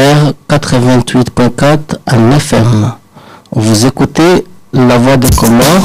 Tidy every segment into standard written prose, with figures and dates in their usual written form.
Galère 88.4 en FM. Vous écoutez La Voix des Comores.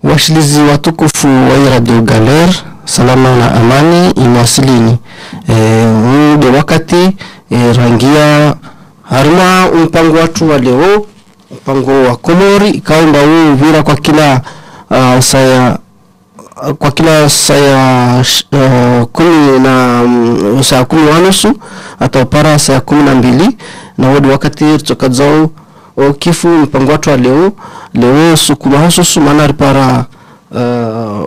Washilizi watukufu wa Radio Galère, salama na amani imewasilini. Muda wakati rangia harima mpango watu wa leo, mpango wa Komori ikaomba huu vira kwa kila saya 10 na saa 10:30 hata para saa 12 na wadi wakati tukadzao kifu mpango watu wa leo sukuma hasusu maana para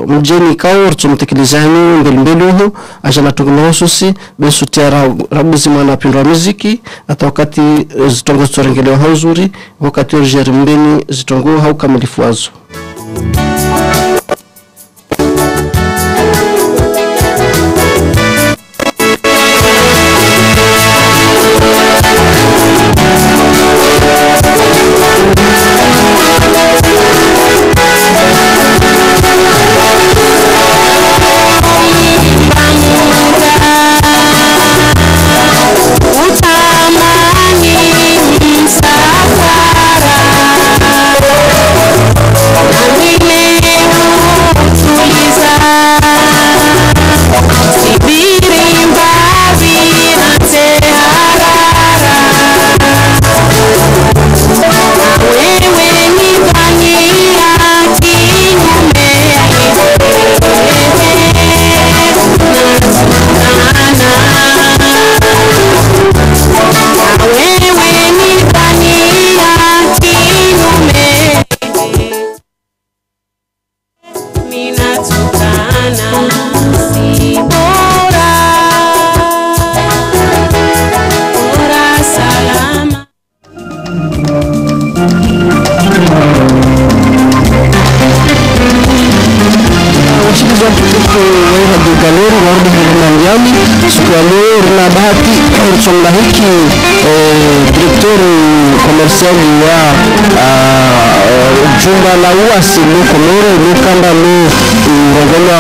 mjeni kaur tumtekelezani mbele huko ajana tukunosusi besu tiara rabuzi mwana pindwa muziki hata wakati zitongo zorengelewa hauzuri wakati orjeri mbeni zitongo hau kamilifu wazo. Directeur wa jumba la uasi lo Komoro lukanda lo ngongona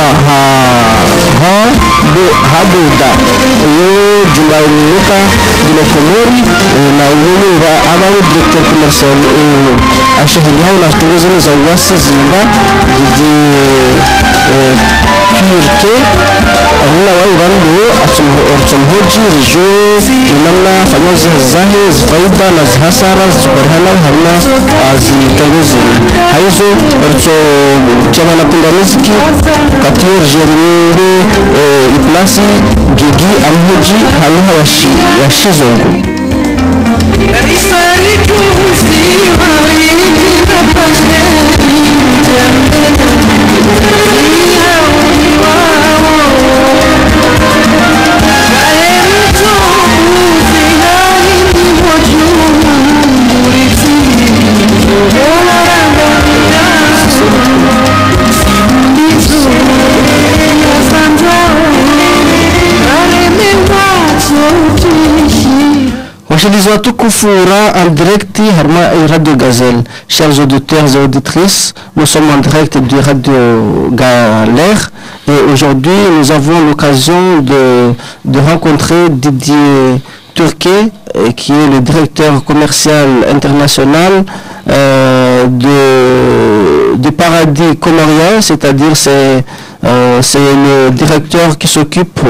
habuda yo jumba luka dilo Komori na uwe wa abawo directeur commercial ashahili hao na tuwezeni za uasi zimba kirke Allah wa urando atumhoji rijo inamna fanyazi zahe zfaida na zihasara zubarhana hamna azitongozi haizo orto chama na pinda muziki katir jerumbe iplasi gigi amhoji haluha yashizongo Washilizi watukufu en direct harma Radio Gazelle. Chers auditeurs et auditrices, nous sommes en direct de Radio Galère et aujourd'hui nous avons l'occasion de rencontrer Didier Turquet, qui est le directeur commercial international du paradis comorien, c'est-à-dire c'est le directeur qui s'occupe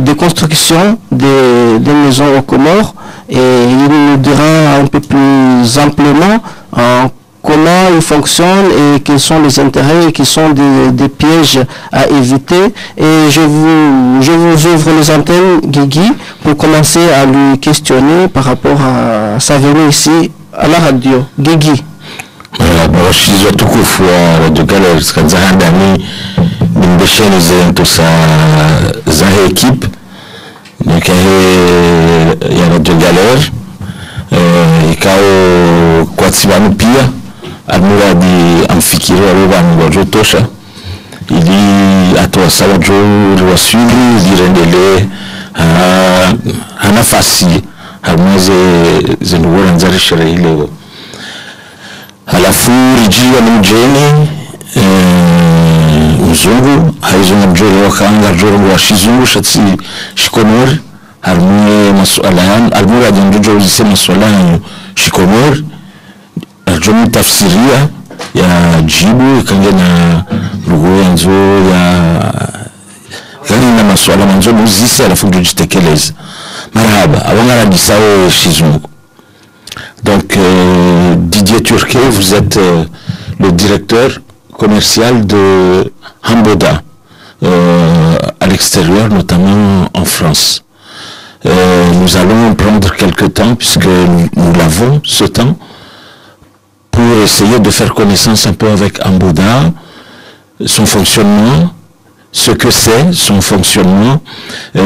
de construction des maisons aux Comores, et il nous dira un peu plus amplement comment il fonctionne et quels sont les intérêts et quels sont des pièges à éviter. Et je vous ouvre les antennes, Guigui, pour commencer à lui questionner par rapport à sa venue ici à la radio. Guigui. Barashizwa tukufu wa Radio Galère skazahadani nimbesheni zento za equipe ya Radio Galère ikao kwatsibanu pia almuradi amfikiri wabanu wajotosha ili atoa sawajo liwasili zirendele hanafasi hamweze zinduwara nzari sherehe leo. Halafu rijiwa ni mjeni mzungu haizo mjoro wakanga joro wa shizungu shatsi shikomori harmue masuala yan almura janjojo uzise masuala yan shikomori arjomi tafsiria ya jibu ikange na lugu yanzo yani na masuala manzo uzise alafu njojitekeleza marhaba awangara disawe shizungu. Donc, Didier Turquet, vous êtes le directeur commercial de Hamboda, à l'extérieur, notamment en France. Nous allons prendre quelques temps, puisque nous l'avons, ce temps, pour essayer de faire connaissance un peu avec Hamboda, son fonctionnement, ce que c'est, son fonctionnement, et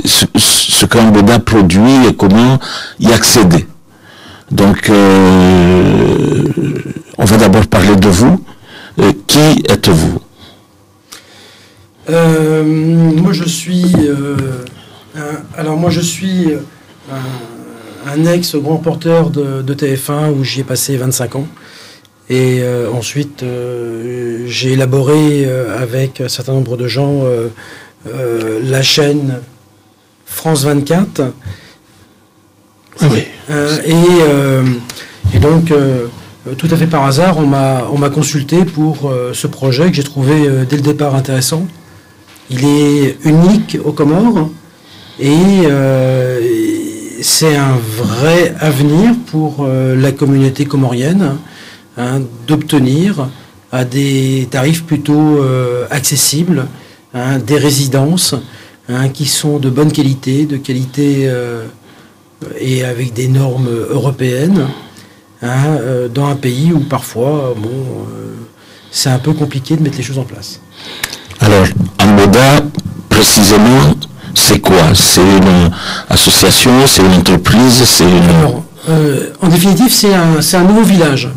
ce qu'Hamboda produit et comment y accéder. Donc, on va d'abord parler de vous. Qui êtes-vous? Moi, je suis un ex-grand porteur de TF1 où j'y ai passé 25 ans. Et ensuite, j'ai élaboré avec un certain nombre de gens la chaîne France 24. Oui. Et donc, tout à fait par hasard, on m'a consulté pour ce projet que j'ai trouvé dès le départ intéressant. Il est unique aux Comores et c'est un vrai avenir pour la communauté comorienne. D'obtenir à des tarifs plutôt accessibles des résidences qui sont de bonne qualité, et avec des normes européennes, dans un pays où parfois c'est un peu compliqué de mettre les choses en place. Alors, Hamboda, précisément, c'est quoi? C'est une association, c'est une entreprise, c'est une... Alors, en définitive, c'est un nouveau village.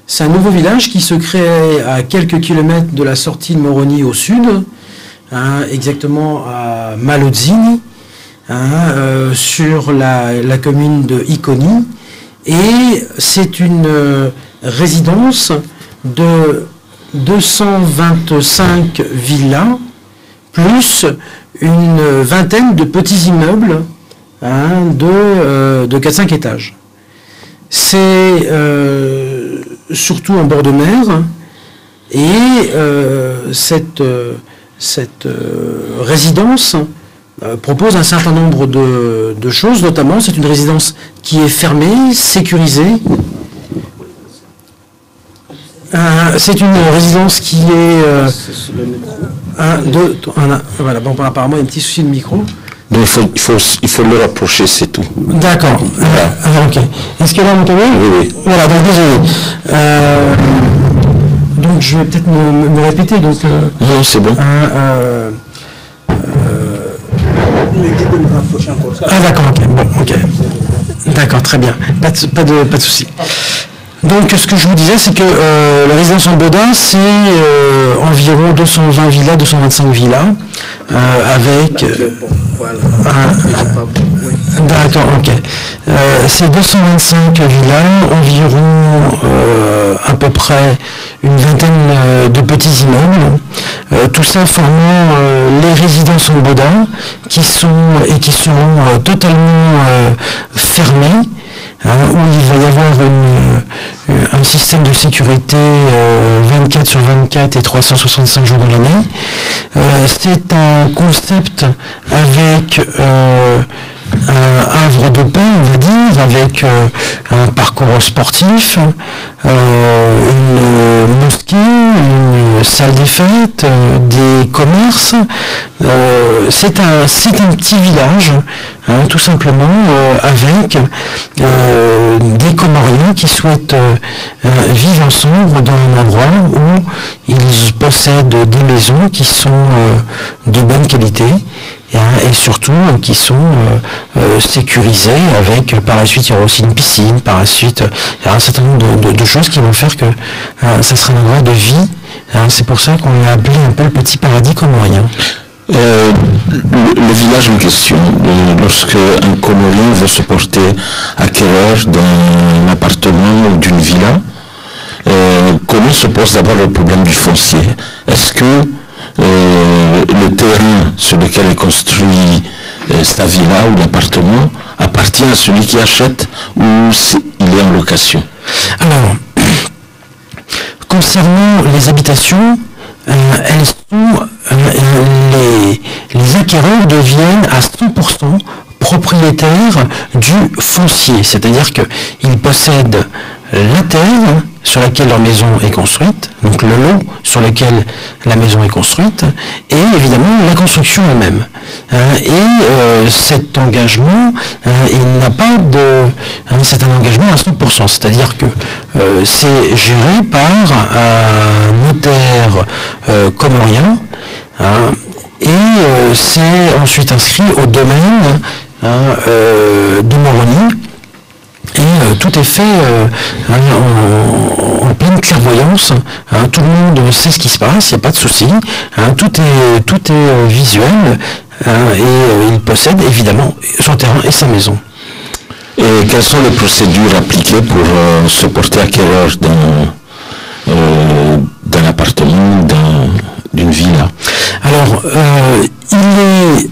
C'est un nouveau village qui se crée à quelques kilomètres de la sortie de Moroni au sud, exactement à Malozzini, sur la commune de Iconi. Et c'est une résidence de 225 villas, plus une vingtaine de petits immeubles de 4-5 étages. C'est surtout en bord de mer, et cette résidence propose un certain nombre de choses, notamment c'est une résidence qui est fermée, sécurisée. C'est une résidence qui est... voilà, bon, apparemment il y a un petit souci de micro. Mais il faut le rapprocher, c'est tout. D'accord. Voilà. Ok. Est-ce que là, vous m'entendez? Oui. Voilà, donc désolé. Donc je vais peut-être me répéter. Donc, non, c'est bon. D'accord, ok. Bon, ok. D'accord, très bien. Pas de souci. Donc ce que je vous disais, c'est que la résidence Hamboda, c'est environ 220 villas, 225 villas, avec... D'accord, ok. C'est 225 villas, environ à peu près une vingtaine de petits immeubles, tout ça formant les résidences en Baudin qui seront totalement fermées, où il va y avoir un système de sécurité 24 sur 24 et 365 jours dans l'année. C'est un concept avec un havre de paix, on va dire, avec un parcours sportif, une mosquée, une salle des fêtes, des commerces. C'est un petit village, tout simplement, avec des Comoriens qui souhaitent vivre ensemble dans un endroit où ils possèdent des maisons qui sont de bonne qualité. Et surtout qui sont sécurisés avec, par la suite il y aura aussi une piscine, par la suite il y aura un certain nombre de choses qui vont faire que ça sera un endroit de vie. C'est pour ça qu'on l'a appelé un peu le petit paradis comorien. Le village en question, lorsque un Comorien veut se porter acquéreur d'un appartement ou d'une villa, comment se pose d'abord le problème du foncier? Est-ce que le terrain sur lequel est construit sa villa ou l'appartement appartient à celui qui achète ou il est en location? Alors, concernant les habitations, les acquéreurs deviennent à 100% propriétaires du foncier, c'est-à-dire qu'ils possèdent la terre sur laquelle leur maison est construite, donc le lot sur lequel la maison est construite, et évidemment la construction elle-même. Cet engagement, il n'a pas de... c'est un engagement à 100%, c'est-à-dire que c'est géré par un notaire comorien, et c'est ensuite inscrit au domaine de Moroni. Et tout est fait en pleine clairvoyance. Tout le monde sait ce qui se passe, il n'y a pas de souci. Tout est visuel. Et il possède évidemment son terrain et sa maison. Et quelles sont les procédures appliquées pour se porter acquéreur d'un appartement, d'une villa? Alors, il est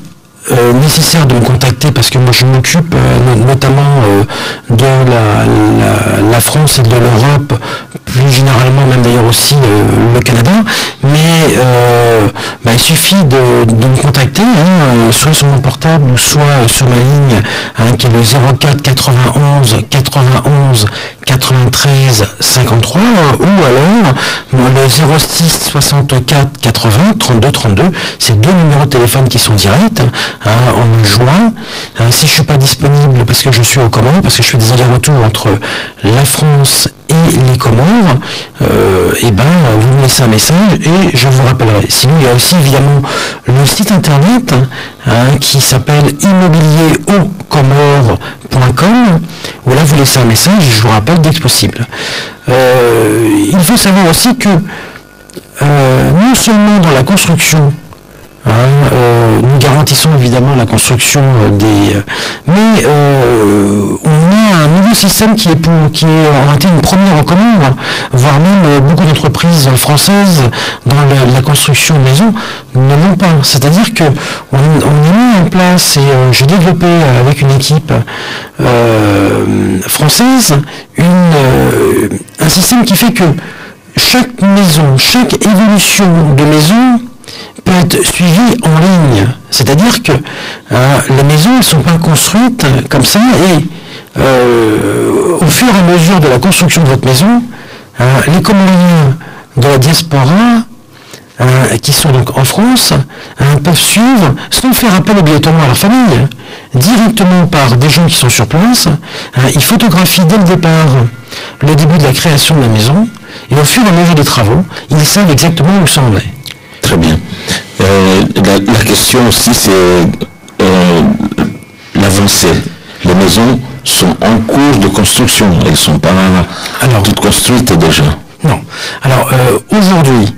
nécessaire de me contacter parce que moi je m'occupe notamment de la France et de l'Europe, plus généralement même d'ailleurs aussi le Canada, mais il suffit de me contacter, soit sur mon portable ou soit sur ma ligne qui est le 04 91 91 93 53 ou alors le 06 64 80 32 32, c'est deux numéros de téléphone qui sont directs. En me joint, si je ne suis pas disponible parce que je suis aux Comores, parce que je fais des allers-retours entre la France et les Comores, vous me laissez un message et je vous rappellerai. Sinon, il y a aussi évidemment le site internet qui s'appelle immobilierauxcomores.com, où là vous laissez un message et je vous rappelle dès que possible. Il faut savoir aussi que non seulement dans la construction, nous garantissons évidemment la construction mais on a un nouveau système qui est orienté une première au Comores, voire même beaucoup d'entreprises françaises dans la construction de maisons ne l'ont pas. C'est-à-dire que on a mis en place et j'ai développé avec une équipe française un système qui fait que chaque maison, chaque évolution de maison peut être suivi en ligne. C'est-à-dire que les maisons ne sont pas construites comme ça et au fur et à mesure de la construction de votre maison, les Comoriens de la diaspora qui sont donc en France peuvent suivre sans faire appel obligatoirement à leur famille, directement par des gens qui sont sur place. Ils photographient dès le départ le début de la création de la maison et au fur et à mesure des travaux, ils savent exactement où ça en est. Très bien. La question aussi, c'est l'avancée. Les maisons sont en cours de construction. Elles ne sont pas toutes construites déjà. Non. Alors, aujourd'hui,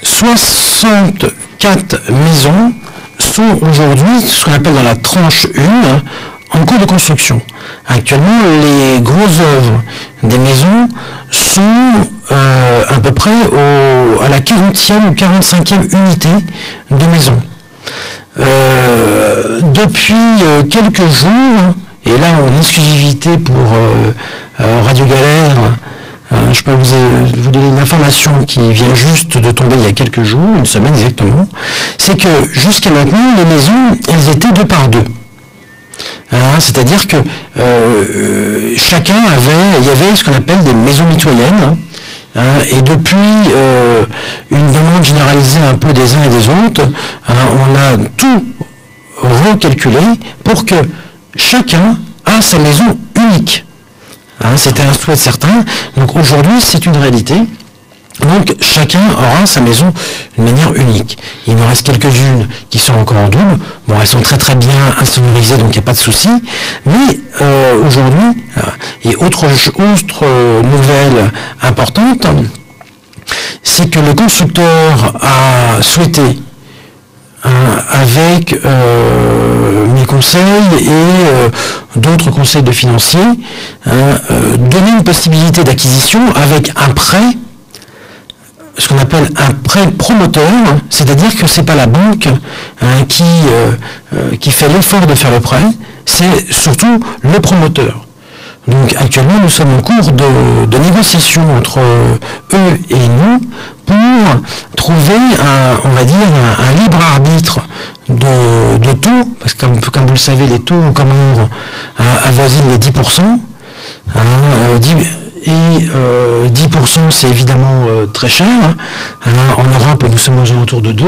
64 maisons sont aujourd'hui ce qu'on appelle dans la tranche 1 en cours de construction. Actuellement, les grosses œuvres des maisons sont à peu près à la 40e ou 45e unité de maison. Depuis quelques jours, et là en exclusivité pour Radio Galère, je peux vous donner une information qui vient juste de tomber il y a quelques jours, une semaine exactement, c'est que jusqu'à maintenant, les maisons, elles étaient 2 par 2. C'est-à-dire que chacun il y avait ce qu'on appelle des maisons mitoyennes, et depuis une demande généralisée un peu des uns et des autres, on a tout recalculé pour que chacun a sa maison unique. C'était un souhait certain, donc aujourd'hui c'est une réalité. Donc chacun aura sa maison d'une manière unique. Il me reste quelques-unes qui sont encore en double. Bon, elles sont très très bien insonorisées, donc il n'y a pas de souci. Mais aujourd'hui, et autre nouvelle importante, c'est que le constructeur a souhaité, avec mes conseils et d'autres conseils de financiers, donner une possibilité d'acquisition avec un prêt, ce qu'on appelle un prêt promoteur, c'est-à-dire que c'est pas la banque qui fait l'effort de faire le prêt, c'est surtout le promoteur. Donc actuellement nous sommes en cours de négociation entre eux et nous pour trouver on va dire un libre arbitre de taux, parce que comme vous le savez, les taux en Comores avoisinent les 10%. Et 10% c'est évidemment très cher. En Europe nous sommes aux alentours de 2.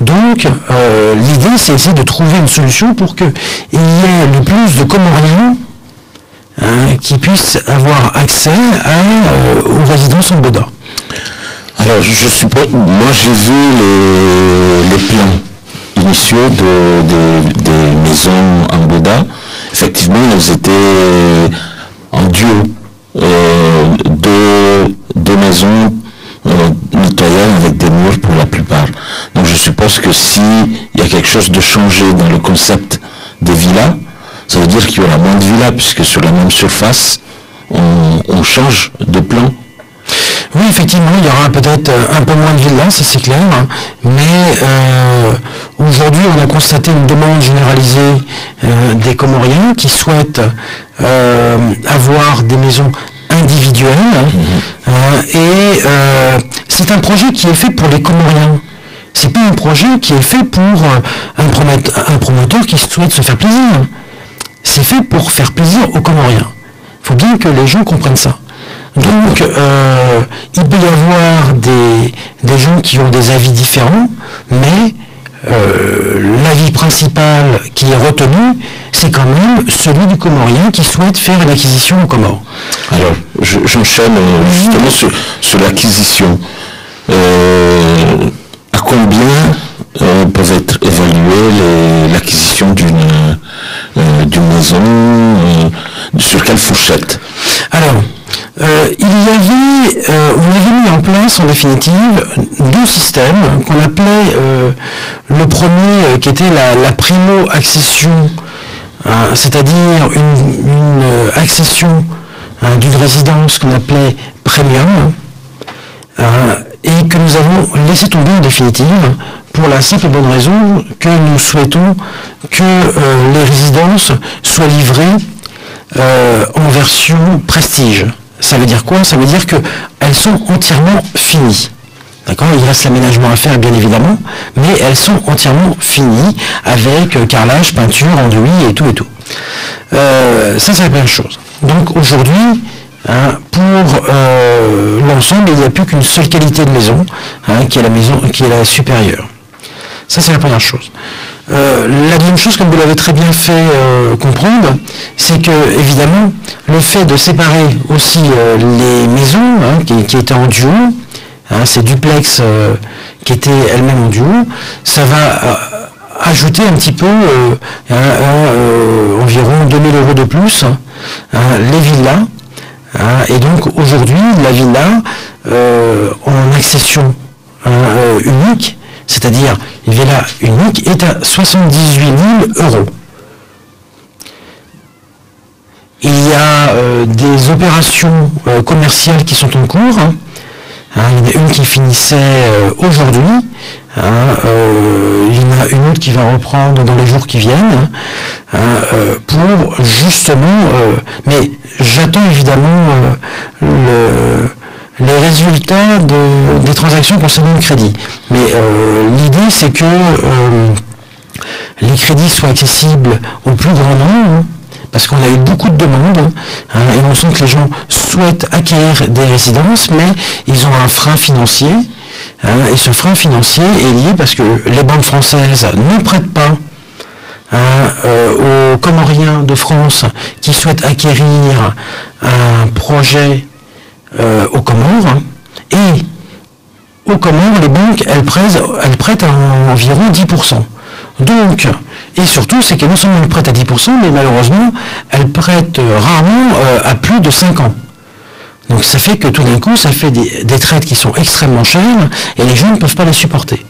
Donc l'idée c'est essayer de trouver une solution pour qu'il y ait le plus de Comoriens qui puissent avoir accès aux résidences en Boda. Alors je suppose, moi j'ai vu les plans initiaux des maisons en Boda. Effectivement elles étaient en duo. Deux maisons mitoyennes avec des murs pour la plupart. Donc je suppose que s'il y a quelque chose de changé dans le concept des villas, ça veut dire qu'il y aura moins de villas, puisque sur la même surface, on change de plan. Oui, effectivement, il y aura peut-être un peu moins de villas, ça c'est clair, mais aujourd'hui on a constaté une demande généralisée des Comoriens qui souhaitent avoir des maisons individuelles, et c'est un projet qui est fait pour les Comoriens. C'est pas un projet qui est fait pour un promoteur qui souhaite se faire plaisir. C'est fait pour faire plaisir aux Comoriens. Il faut bien que les gens comprennent ça. Donc, il peut y avoir des gens qui ont des avis différents, mais l'avis principal qui est retenu, c'est quand même celui du Comorien qui souhaite faire une acquisition au Comores. Alors, j'enchaîne justement sur l'acquisition. À combien peuvent être évaluées l'acquisition d'une maison, sur quelle fourchette? Alors, on avait mis en place en définitive 2 systèmes qu'on appelait le premier qui était la primo-accession, c'est-à-dire une accession d'une résidence qu'on appelait premium, et que nous avons laissé tomber en définitive pour la simple et bonne raison que nous souhaitons que les résidences soient livrées en version prestige. Ça veut dire quoi? Ça veut dire qu'elles sont entièrement finies. D'accord? Il reste l'aménagement à faire, bien évidemment, mais elles sont entièrement finies avec carrelage, peinture, enduit et tout et tout. Ça, c'est la première chose. Donc aujourd'hui, pour l'ensemble, il n'y a plus qu'une seule qualité de maison, qui est la supérieure. Ça, c'est la première chose. La deuxième chose, comme vous l'avez très bien fait comprendre, c'est que, évidemment, le fait de séparer aussi les maisons qui étaient en duo, ces duplex qui étaient elles-mêmes en duo, ça va ajouter un petit peu environ 2 000 € de plus les villas. Et donc aujourd'hui, la villa en accession unique, c'est-à-dire une villa unique, est à 78 000 €. Il y a des opérations commerciales qui sont en cours Il y en a une qui finissait aujourd'hui. Il y en a une autre qui va reprendre dans les jours qui viennent, pour justement, mais j'attends évidemment les résultats des transactions concernant le crédit. Mais l'idée, c'est que les crédits soient accessibles au plus grand nombre, parce qu'on a eu beaucoup de demandes, et on sent que les gens souhaitent acquérir des résidences, mais ils ont un frein financier. Et ce frein financier est lié parce que les banques françaises ne prêtent pas aux Comoriens de France qui souhaitent acquérir un projet aux Comores. Et aux Comores, les banques, elles prêtent à environ 10%. Donc, et surtout, c'est que non seulement elles prêtent à 10%, mais malheureusement, elles prêtent rarement à plus de 5 ans. Donc ça fait que tout d'un coup, ça fait des traites qui sont extrêmement chères et les gens ne peuvent pas les supporter.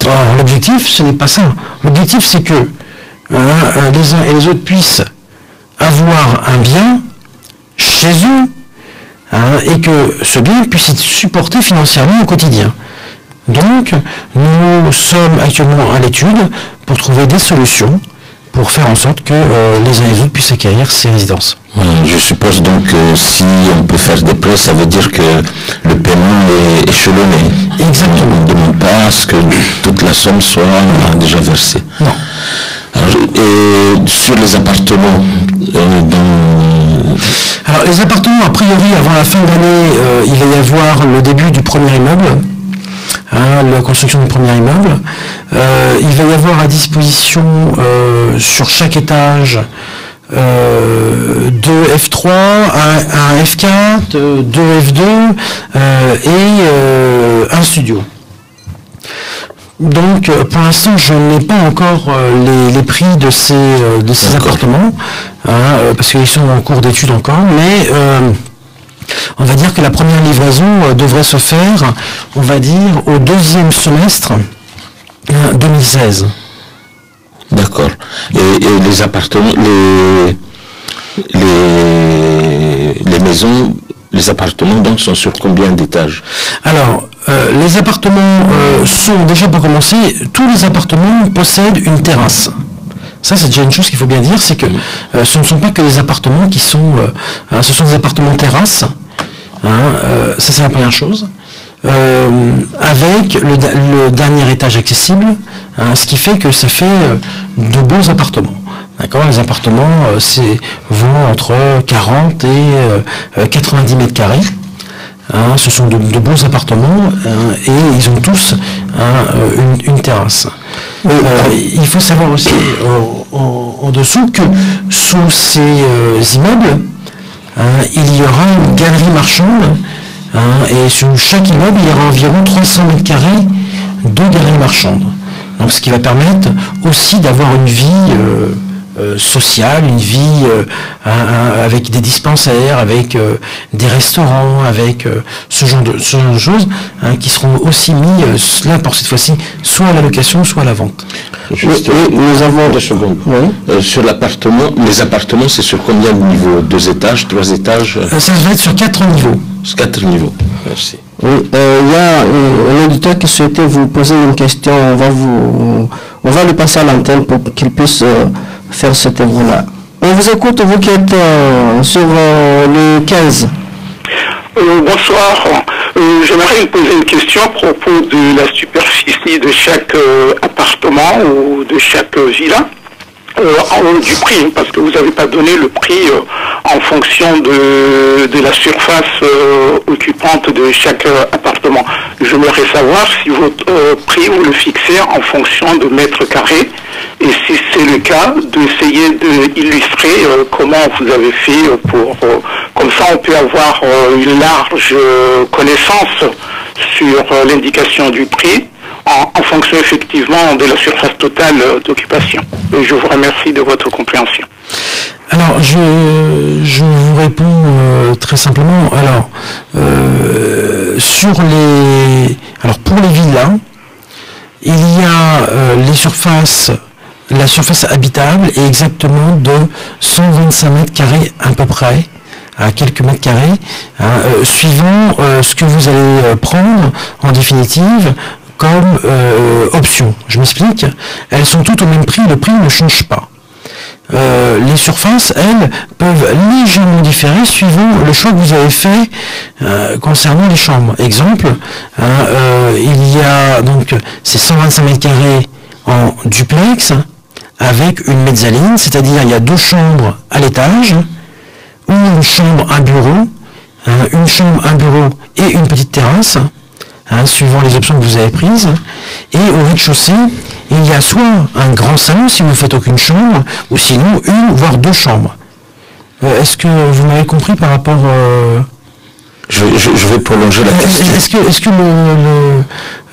Or, l'objectif, ce n'est pas ça. L'objectif, c'est que les uns et les autres puissent avoir un bien chez eux et que ce bien puisse être supporté financièrement au quotidien. Donc, nous sommes actuellement à l'étude pour trouver des solutions pour faire en sorte que les uns et les autres puissent acquérir ces résidences. Je suppose donc que si on peut faire des prêts, ça veut dire que le paiement est échelonné. Exactement. On ne demande pas à ce que toute la somme soit déjà versée. Non. Alors, et sur les appartements, Alors les appartements, a priori, avant la fin de l'année, il va y avoir le début du premier immeuble. La construction du premier immeuble. Il va y avoir à disposition sur chaque étage 2 F3, un F4, 2 F2 et un studio. Donc pour l'instant je n'ai pas encore les prix de ces appartements, parce qu'ils sont en cours d'étude encore, mais on va dire que la première livraison devrait se faire, on va dire, au deuxième semestre 2016. D'accord. Et les appartements, les maisons, les appartements donc sont sur combien d'étages? Alors, les appartements sont déjà, pour commencer, tous les appartements possèdent une terrasse. Ça, c'est déjà une chose qu'il faut bien dire, c'est que ce ne sont pas que des appartements qui sont... ce sont des appartements terrasses. Ça, c'est la première chose. Avec le dernier étage accessible, ce qui fait que ça fait de beaux appartements. D'accord, les appartements vont entre 40 et 90 mètres carrés. Ce sont de beaux appartements et ils ont tous une terrasse. Il faut savoir aussi en dessous que sous ces immeubles, il y aura une galerie marchande et sur chaque immeuble, il y aura environ 300 mètres carrés de galeries marchandes. Donc, ce qui va permettre aussi d'avoir une vie sociale, une vie avec des dispensaires, avec des restaurants, avec ce genre de choses qui seront aussi mis là pour cette fois-ci soit à la location, soit à la vente. Juste, nous avons 2 secondes. Oui. Sur l'appartement, les appartements, c'est sur combien de niveaux? 2 étages, 3 étages? Ça va être sur 4 niveaux. 4 niveaux. Merci. Oui, il y a un auditeur qui souhaitait vous poser une question. On va lui passer à l'antenne pour qu'il puisse faire cette œuvre-là. On vous écoute, vous qui êtes sur le 15. Bonsoir. J'aimerais vous poser une question à propos de la superficie de chaque appartement ou de chaque villa. Du prix, parce que vous n'avez pas donné le prix en fonction de la surface occupante de chaque appartement. J'aimerais savoir si votre prix, vous le fixez en fonction de mètres carrés, et si c'est le cas, d'essayer d'illustrer comment vous avez fait pour... comme ça, on peut avoir une large connaissance sur l'indication du prix, en fonction effectivement de la surface totale d'occupation. Et je vous remercie de votre compréhension. Alors, je vous réponds très simplement. Alors, pour les villas, il y a la surface habitable est exactement de 125 mètres carrés à peu près, à quelques mètres carrés, suivant ce que vous allez prendre en définitive comme option. Je m'explique. Elles sont toutes au même prix, le prix ne change pas. Les surfaces, elles, peuvent légèrement différer suivant le choix que vous avez fait concernant les chambres. Exemple, il y a donc ces 125 mètres carrés en duplex avec une mezzaline, c'est-à-dire il y a 2 chambres à l'étage, ou une chambre, un bureau, une chambre, un bureau et une petite terrasse, suivant les options que vous avez prises. Et au rez-de-chaussée, il y a soit un grand salon si vous ne faites aucune chambre, ou sinon une voire 2 chambres. Est-ce que vous m'avez compris par rapport... Je vais prolonger la question. Est-ce que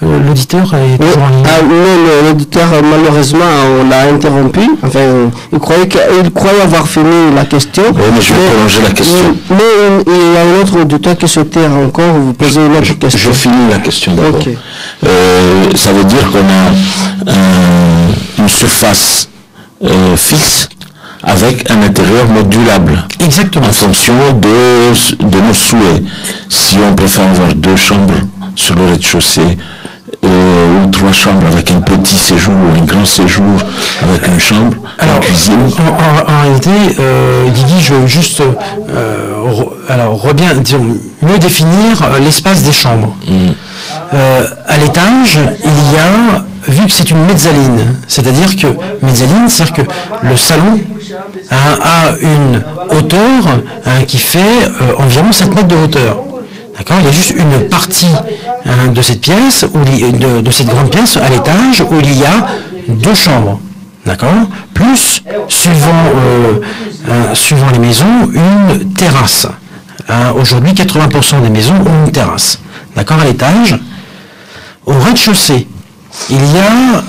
l'auditeur est toujours en ligne? Non, l'auditeur, malheureusement, on l'a interrompu. Enfin, il croyait avoir fini la question. Oui, mais je vais prolonger la question. Mais il y a un autre auditeur qui souhaitait encore vous poser une autre question. Je finis la question d'abord. Okay. Ça veut dire qu'on a une surface fixe avec un intérieur modulable. Exactement. En fonction de nos souhaits. Si on préfère avoir 2 chambres sur le rez-de-chaussée, ou 3 chambres avec un petit séjour ou un grand séjour avec une chambre, une cuisine. En réalité, Guigui, je veux juste mieux définir l'espace des chambres. À l'étage, il y a, vu que c'est une mezzaline, c'est-à-dire que le salon a une hauteur qui fait environ 7 mètres de hauteur. D'accord ? Il y a juste une partie de cette pièce, de cette grande pièce à l'étage, où il y a 2 chambres. D'accord ? Plus, suivant les maisons, une terrasse. Aujourd'hui, 80% des maisons ont une terrasse. D'accord ? À l'étage. Au rez-de-chaussée, il y a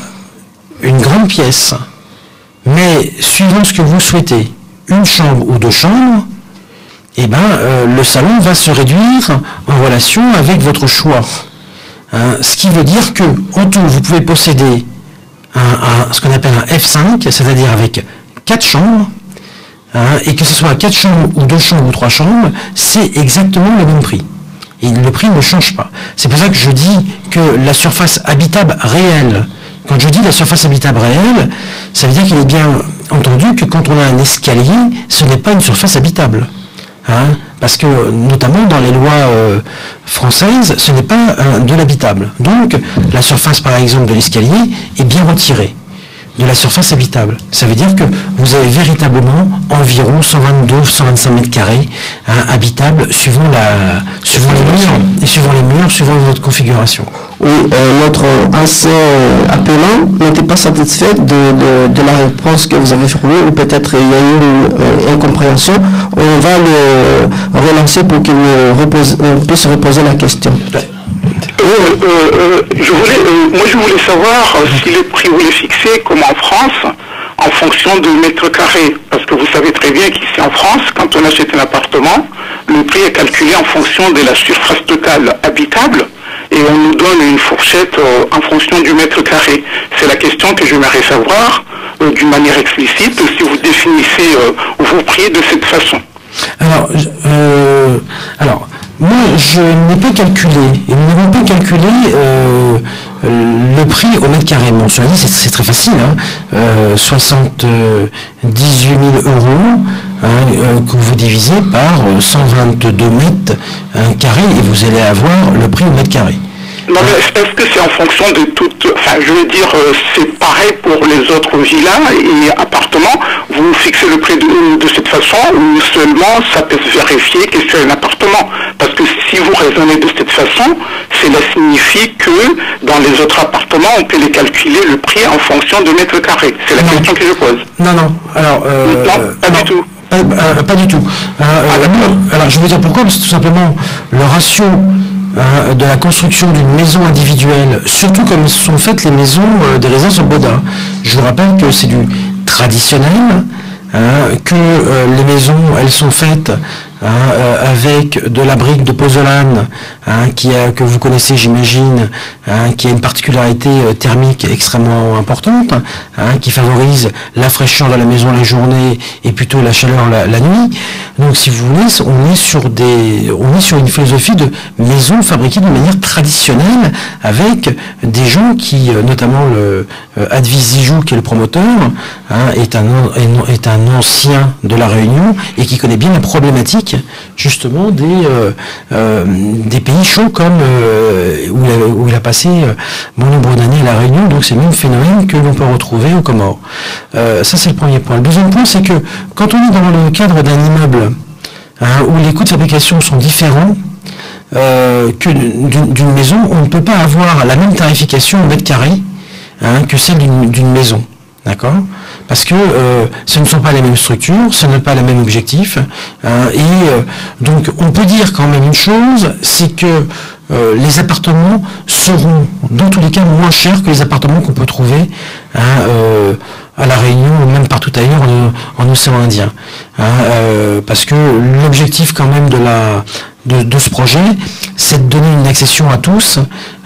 une grande pièce. Mais, suivant ce que vous souhaitez, une chambre ou 2 chambres, le salon va se réduire en relation avec votre choix. Ce qui veut dire que, en tout, vous pouvez posséder ce qu'on appelle un F5, c'est-à-dire avec 4 chambres, et que ce soit 4 chambres ou 2 chambres ou 3 chambres, c'est exactement le même prix. Et le prix ne change pas. C'est pour ça que je dis que la surface habitable réelle, quand je dis la surface habitable réelle, ça veut dire qu'il est bien entendu que quand on a un escalier, ce n'est pas une surface habitable. Parce que, notamment dans les lois françaises, ce n'est pas de l'habitable. Donc, la surface, par exemple, de l'escalier est bien retirée de la surface habitable. Ça veut dire que vous avez véritablement environ 122-125 mètres carrés habitables suivant les murs, suivant votre configuration. Oui, notre ancien appelant n'était pas satisfait de la réponse que vous avez fournie, ou peut-être il y a eu une incompréhension. On va le relancer pour qu'il puisse reposer la question. Je voulais savoir si les prix vous les fixez comme en France en fonction du mètre carré, parce que vous savez très bien qu'ici en France, quand on achète un appartement, le prix est calculé en fonction de la surface totale habitable et on nous donne une fourchette en fonction du mètre carré. C'est la question que j'aimerais savoir d'une manière explicite, si vous définissez vos prix de cette façon. Alors, moi, je n'ai pas calculé, et nous n'avons pas calculé le prix au mètre carré. Bon, cela dit, c'est très facile, 78 000 euros que vous divisez par 122 mètres carrés et vous allez avoir le prix au mètre carré. Non, mais est-ce que c'est en fonction de toutes... Enfin, je veux dire, c'est pareil pour les autres villas et appartements. Vous fixez le prix de cette façon ou seulement ça peut se vérifier que c'est un appartement? Parce que si vous raisonnez de cette façon, cela signifie que dans les autres appartements, on peut les calculer le prix en fonction de mètres carrés. C'est la question que je pose. Non. Alors, non, pas du tout. Pas du tout. Alors, je veux dire pourquoi, parce que tout simplement, le ratio de la construction d'une maison individuelle, surtout comme sont faites les maisons des résidences au Boda. Je vous rappelle que c'est du traditionnel, que les maisons, elles sont faites avec de la brique de pozzolan, que vous connaissez, j'imagine, qui a une particularité thermique extrêmement importante, qui favorise la fraîcheur de la maison la journée et plutôt la chaleur la nuit. Donc, si vous voulez, on est sur une philosophie de maison fabriquée de manière traditionnelle, avec des gens qui, notamment le Advis Zijou, qui est le promoteur, est un ancien de la Réunion et qui connaît bien la problématique justement des pays chauds comme où il a passé bon nombre d'années à la Réunion. Donc c'est le même phénomène que l'on peut retrouver aux Comores. Ça c'est le premier point. Le deuxième point, c'est que quand on est dans le cadre d'un immeuble où les coûts de fabrication sont différents que d'une maison, on ne peut pas avoir la même tarification au mètre carré que celle d'une maison. D'accord ? Parce que ce ne sont pas les mêmes structures, ce n'est pas le même objectif. Donc on peut dire quand même une chose, c'est que les appartements seront dans tous les cas moins chers que les appartements qu'on peut trouver à La Réunion ou même partout ailleurs en océan Indien. Parce que l'objectif quand même de ce projet, c'est de donner une accession à tous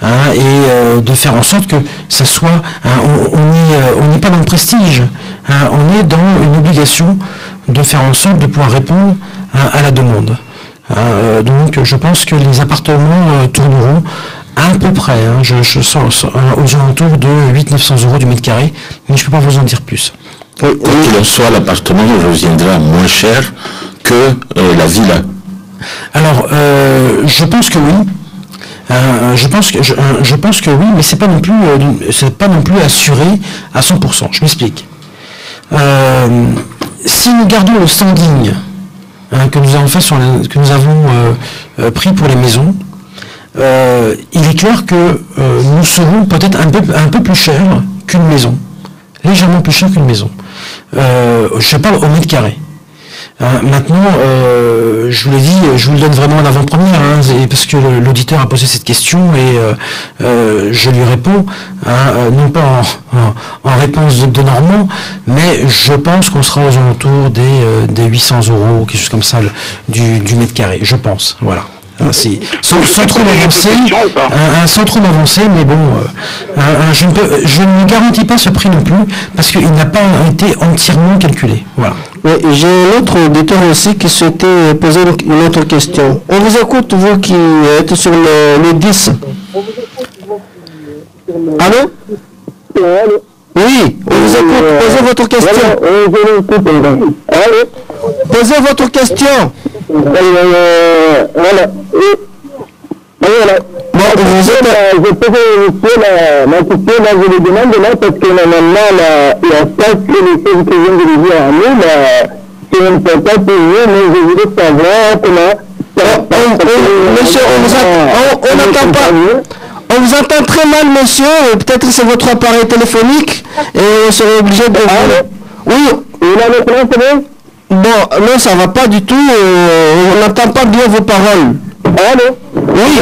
et de faire en sorte que ça soit... on n'est pas dans le prestige, on est dans une obligation de faire en sorte de pouvoir répondre à la demande. Donc je pense que les appartements tourneront à peu près, je sens aux alentours de 800-900 euros du mètre carré, mais je ne peux pas vous en dire plus. Quoi qu'il en soit, l'appartement reviendra moins cher que la villa. Alors, je pense que oui. Je pense que oui, mais c'est pas non plus assuré à 100%. Je m'explique. Si nous gardons le standing que nous avons pris pour les maisons, il est clair que nous serons peut-être un peu plus chers qu'une maison, légèrement plus cher qu'une maison. Je parle au mètre carré. Maintenant, je vous l'ai dit, je vous le donne vraiment en avant-première, parce que l'auditeur a posé cette question et je lui réponds, non pas en réponse de Normand, mais je pense qu'on sera aux alentours des 800 euros, quelque chose comme ça, du mètre carré, je pense, voilà. Sans trop m'avancer, mais bon, je ne garantis pas ce prix non plus, parce qu'il n'a pas été entièrement calculé. Voilà. Oui, j'ai un autre auditeur aussi qui souhaitait poser une autre question. On vous écoute, vous qui êtes sur le 10. Allô? Oui, on vous écoute. Posez votre question. Posez votre question. Voilà. Bon, je peux ma question, là, je le demande là, parce que normalement, il y a pas que les choses que je viens de dire à nous, c'est important pour vous, mais je voulais savoir comment... Monsieur, on n'entend pas. On vous entend très mal, monsieur. Peut-être c'est votre appareil téléphonique et on serait obligé de... Oui, il a le plan, c'est bon? Bon, non, ça va pas du tout. On n'entend pas bien vos paroles. Allô? Oui.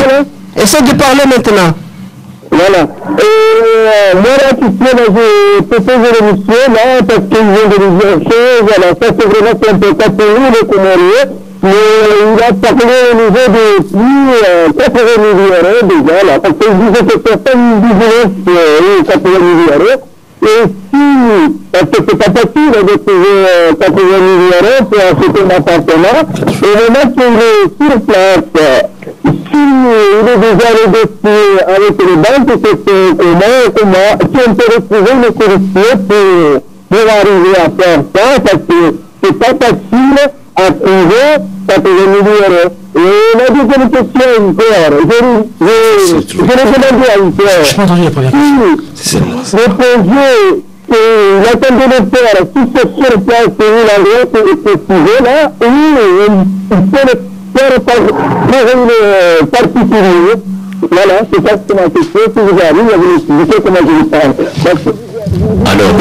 Essaye de parler maintenant. Voilà. Moi, là, tu sais, je propose l'émission, là, parce qu'ils viennent de nous dire chose. Voilà, ça, c'est vraiment important pour nous, les Comoriens. Mais il a parlé au niveau de plus 80 milliards déjà, là, parce que je disais que certaines business 80 milliards. Et si, parce que c'est pas facile de trouver 80 milliards pour acheter un appartement, et le mec qui est sur place, il est déjà négocié avec les banques, c'est comment, si on peut retrouver une solution pour arriver à faire ça, parce que c'est pas facile à trouver 80 milliards. Et la deuxième question encore, je l'ai demandé encore. Je n'ai pas entendu la première question. Le projet, l'attendez de faire, si c'est sur place, c'est où l'endroit est précisé là, oui, il faut le faire par une particulier. Voilà, c'est ça que ma question. Si vous arrivez, vous savez comment je vous parle. Alors,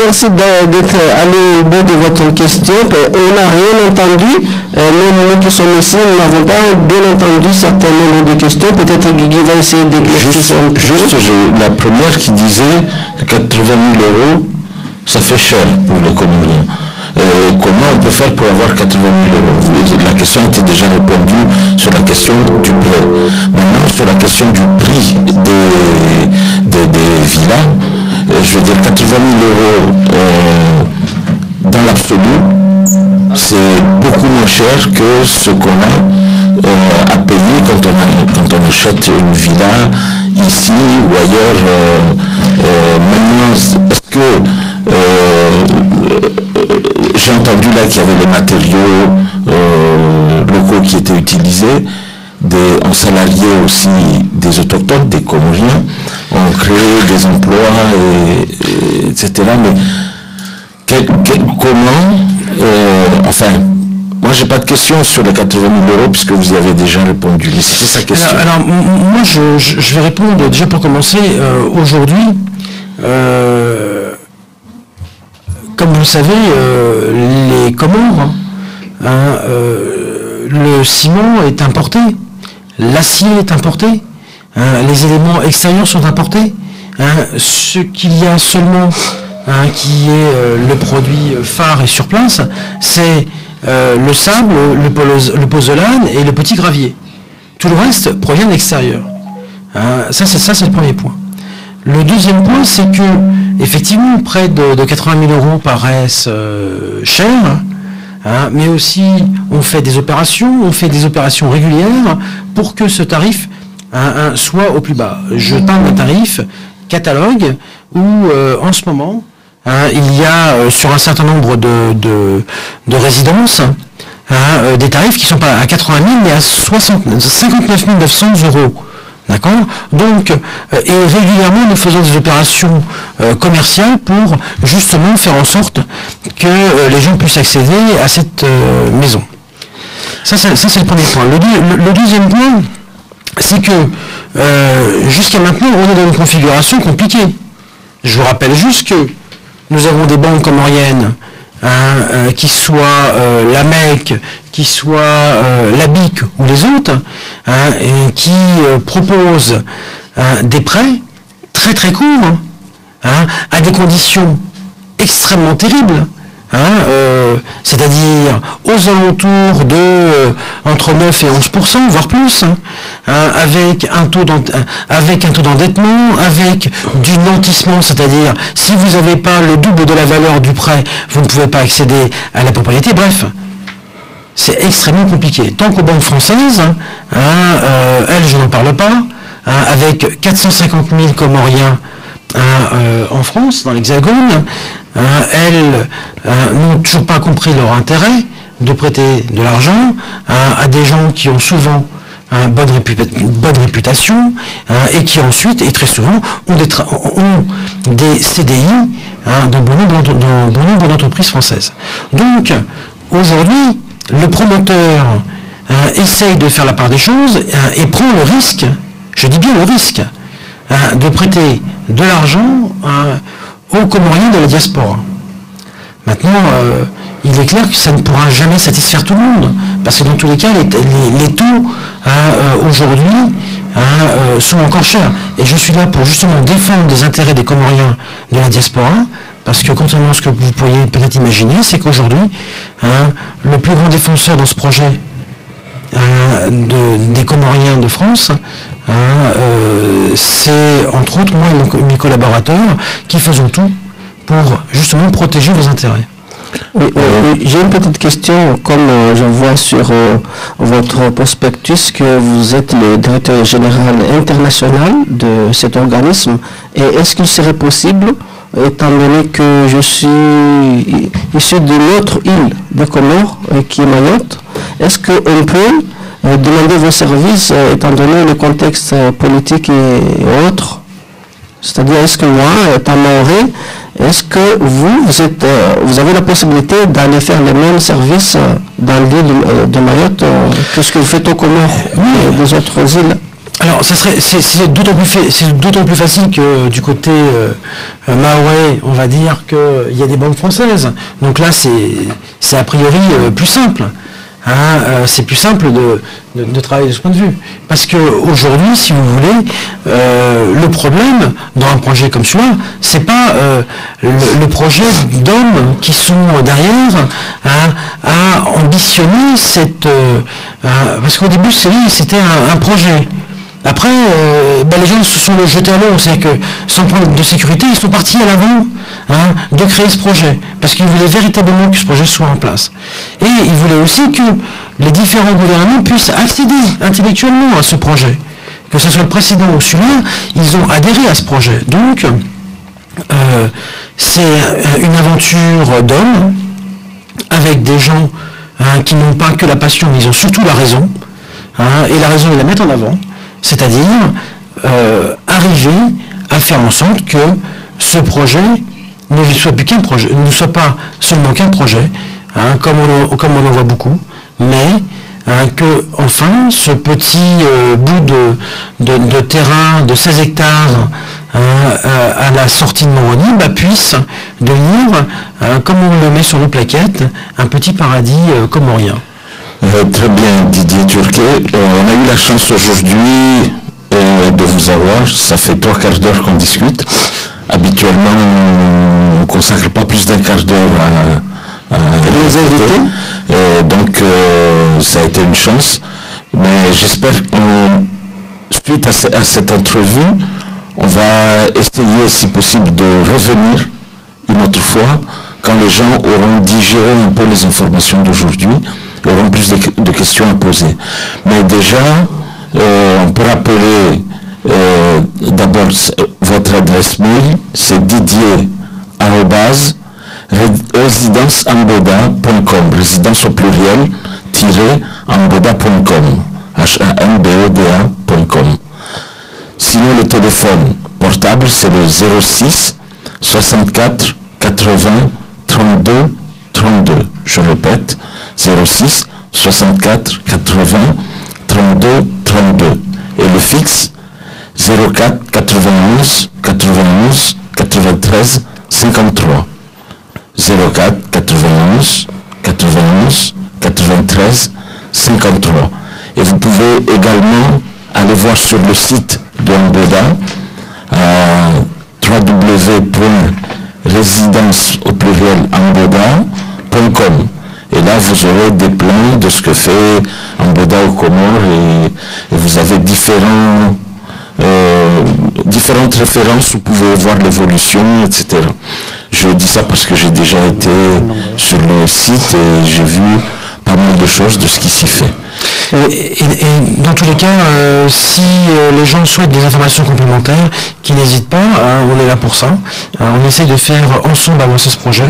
merci d'être allé au bout de votre question. On n'a rien entendu. Nous qui sommes ici, nous n'avons pas bien entendu certains nombres de questions. Peut-être Guigui va essayer d'éclaircir un peu. Juste, la première qui disait que 80 000 euros, ça fait cher pour les Comoriens. comment on peut faire pour avoir 80 000 euros? La question était déjà répondue sur la question du prêt. Maintenant, sur la question du prix des villas, je veux dire 80 000 euros dans l'absolu, c'est beaucoup moins cher que ce qu'on a à payer quand on achète une villa ici ou ailleurs. Maintenant, est-ce que j'ai entendu là qu'il y avait les matériaux locaux qui étaient utilisés, on salariait aussi des autochtones, des Comoriens, on créait des emplois, etc. Mais comment, enfin, moi j'ai pas de questions sur les 80 000 euros puisque vous y avez déjà répondu. Mais c'était sa question. Alors moi je vais répondre déjà pour commencer. Aujourd'hui, comme vous le savez, les Comores, le ciment est importé, l'acier est importé, les éléments extérieurs sont importés. Ce qu'il y a seulement qui est le produit phare et sur place, c'est le sable, le pozzolane et le petit gravier. Tout le reste provient de l'extérieur. Ça c'est le premier point. Le deuxième point, c'est que effectivement près de 80 000 euros paraissent chers, mais aussi on fait des opérations régulières pour que ce tarif soit au plus bas. Je parle d'un tarif catalogue où en ce moment il y a sur un certain nombre de résidences des tarifs qui ne sont pas à 80 000 mais à 59 900 euros. D'accord ? Donc, et régulièrement, nous faisons des opérations commerciales pour justement faire en sorte que les gens puissent accéder à cette maison. Ça, c'est le premier point. Le deuxième point, c'est que jusqu'à maintenant, on est dans une configuration compliquée. Je vous rappelle juste que nous avons des banques comoriennes, qui soient la MEC, qui soit la BIC ou les autres, et qui proposent des prêts très très courts, à des conditions extrêmement terribles, c'est-à-dire aux alentours de entre 9 et 11%, voire plus, avec un taux d'endettement, avec du nantissement, c'est-à-dire si vous n'avez pas le double de la valeur du prêt, vous ne pouvez pas accéder à la propriété, bref. C'est extrêmement compliqué. Tant qu'aux banques françaises, elles, je n'en parle pas, avec 450 000 Comoriens en France, dans l'Hexagone, elles n'ont toujours pas compris leur intérêt de prêter de l'argent à des gens qui ont souvent bonne réputation et qui ensuite, et très souvent, ont des CDI dans bon nombre d'entreprises françaises. Donc, aujourd'hui, le promoteur essaye de faire la part des choses et prend le risque, je dis bien le risque, de prêter de l'argent aux Comoriens de la diaspora. Maintenant, il est clair que ça ne pourra jamais satisfaire tout le monde, parce que dans tous les cas, les taux aujourd'hui sont encore chers. Et je suis là pour justement défendre les intérêts des Comoriens de la diaspora, parce que contrairement à ce que vous pourriez peut-être imaginer, c'est qu'aujourd'hui, le plus grand défenseur dans ce projet des Comoriens de France, c'est entre autres moi et mes collaborateurs qui faisons tout pour justement protéger vos intérêts. Oui, j'ai une petite question, comme je vois sur votre prospectus que vous êtes le directeur général international de cet organisme, et est-ce qu'il serait possible, étant donné que je suis issu d'une autre île des Comores, qui est Mayotte, est-ce qu'on peut demander vos services, étant donné le contexte politique et autres? C'est-à-dire, est-ce que moi, étant maoré, est-ce que vous avez la possibilité d'aller faire les mêmes services dans l'île de Mayotte que ce que vous faites aux Comores et des autres îles? Alors, c'est d'autant plus facile que du côté maoré, on va dire qu'il y a des banques françaises. Donc là, c'est a priori plus simple. c'est plus simple de travailler de ce point de vue. Parce qu'aujourd'hui, si vous voulez, le problème dans un projet comme celui-là, c'est pas le projet d'hommes qui sont derrière à ambitionner cette... parce qu'au début, c'était un projet. Après, les gens se sont jetés à l'eau, c'est-à-dire que sans plan de sécurité, ils sont partis à l'avant de créer ce projet, parce qu'ils voulaient véritablement que ce projet soit en place. Et ils voulaient aussi que les différents gouvernements puissent accéder intellectuellement à ce projet. Que ce soit le précédent ou celui-là, ils ont adhéré à ce projet. Donc, c'est une aventure d'hommes, avec des gens qui n'ont pas que la passion, mais ils ont surtout la raison, et la raison, ils la mettent en avant. C'est-à-dire arriver à faire en sorte que ce projet ne soit plus qu'un projet, ne soit pas seulement qu'un projet, comme on en voit beaucoup, mais que enfin ce petit bout de terrain de 16 hectares à la sortie de Moroni puisse devenir, comme on le met sur nos plaquettes, un petit paradis comorien. Très bien, Didier Turquet. On a eu la chance aujourd'hui de vous avoir. Ça fait 3 quarts d'heure qu'on discute. Habituellement, on ne consacre pas plus d'1 quart d'heure à nos invités. Donc, ça a été une chance. Mais j'espère que, suite à cette entrevue, on va essayer, si possible, de revenir une autre fois, quand les gens auront digéré un peu les informations d'aujourd'hui, auront plus de questions à poser. Mais déjà, on peut rappeler d'abord votre adresse mail, c'est didier@residenceamboda.com, résidence au pluriel, amboda.com, hamboda.com. Sinon, le téléphone portable, c'est le 06 64 80 32 32. Je répète, 06 64 80 32 32. Et le fixe, 04 91 91 93 53. 04 91 91 93 53. Et vous pouvez également aller voir sur le site de Amboda, www.résidence au pluriel amboda.com. Et là, vous aurez des plans de ce que fait Amboda aux Comores et vous avez différentes références où vous pouvez voir l'évolution, etc. Je dis ça parce que j'ai déjà été sur le site et j'ai vu pas mal de choses de ce qui s'y fait. Et dans tous les cas, si les gens souhaitent des informations complémentaires, qu'ils n'hésitent pas, on est là pour ça. On essaye de faire ensemble avancer ce projet.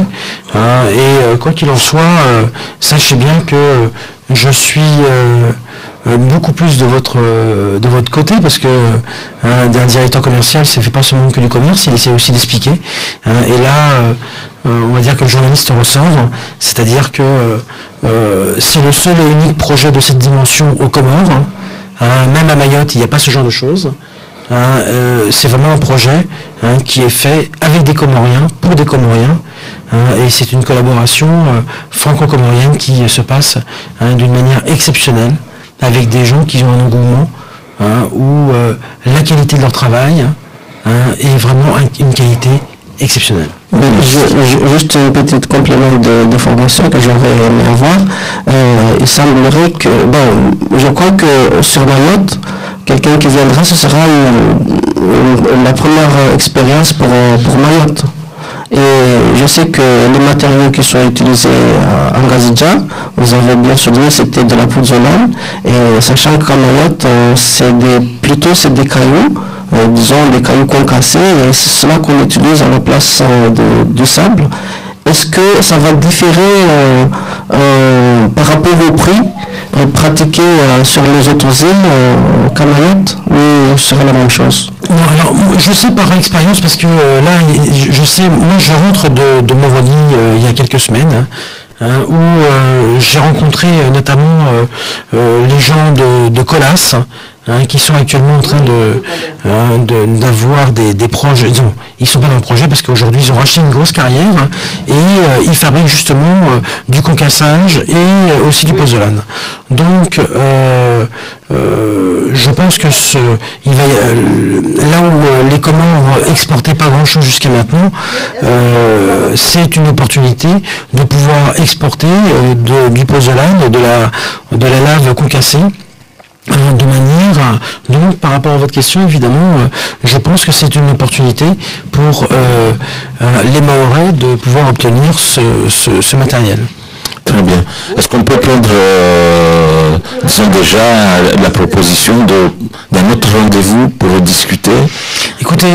Et quoi qu'il en soit, sachez bien que je suis beaucoup plus de votre côté, parce que un directeur commercial, ça ne fait pas seulement que du commerce, il essaie aussi d'expliquer. Et là, on va dire que le journaliste ressort, c'est-à-dire que c'est le seul et unique projet de cette dimension aux Comores. Même à Mayotte, il n'y a pas ce genre de choses. C'est vraiment un projet qui est fait avec des Comoriens, pour des Comoriens, et c'est une collaboration franco-comorienne qui se passe d'une manière exceptionnelle, avec des gens qui ont un engouement, où la qualité de leur travail est vraiment une qualité exceptionnelle. Juste un petit complément d'information que j'aurais aimé avoir. Il semblerait que, je crois que sur Mayotte, quelqu'un qui viendra, ce sera la première expérience pour Mayotte. Et je sais que les matériaux qui sont utilisés en Gazidja, vous avez bien souligné, c'était de la pouzzolane. Et sachant qu'en Mayotte, c'est des cailloux, disons des cailloux concassés, et c'est cela qu'on utilise à la place du sable. Est-ce que ça va différer par rapport au prix pratiqué sur les autres îles qu'à Mayotte, ou ce sera la même chose? Non, alors je sais par expérience, parce que là, je sais, moi je rentre de Moroni il y a quelques semaines, où j'ai rencontré notamment les gens de Colas, qui sont actuellement en train d'avoir des projets. Ils sont pas dans le projet parce qu'aujourd'hui ils ont racheté une grosse carrière et ils fabriquent justement du concassage et aussi du pozzolan. Donc je pense que là où les Comores exportaient pas grand chose jusqu'à maintenant, c'est une opportunité de pouvoir exporter du pozzolan, de la lave concassée. De manière, donc par rapport à votre question, évidemment, je pense que c'est une opportunité pour les Mahorais de pouvoir obtenir ce matériel. Très bien. Est-ce qu'on peut prendre, disons déjà, la proposition d'un autre rendez-vous pour discuter? Écoutez,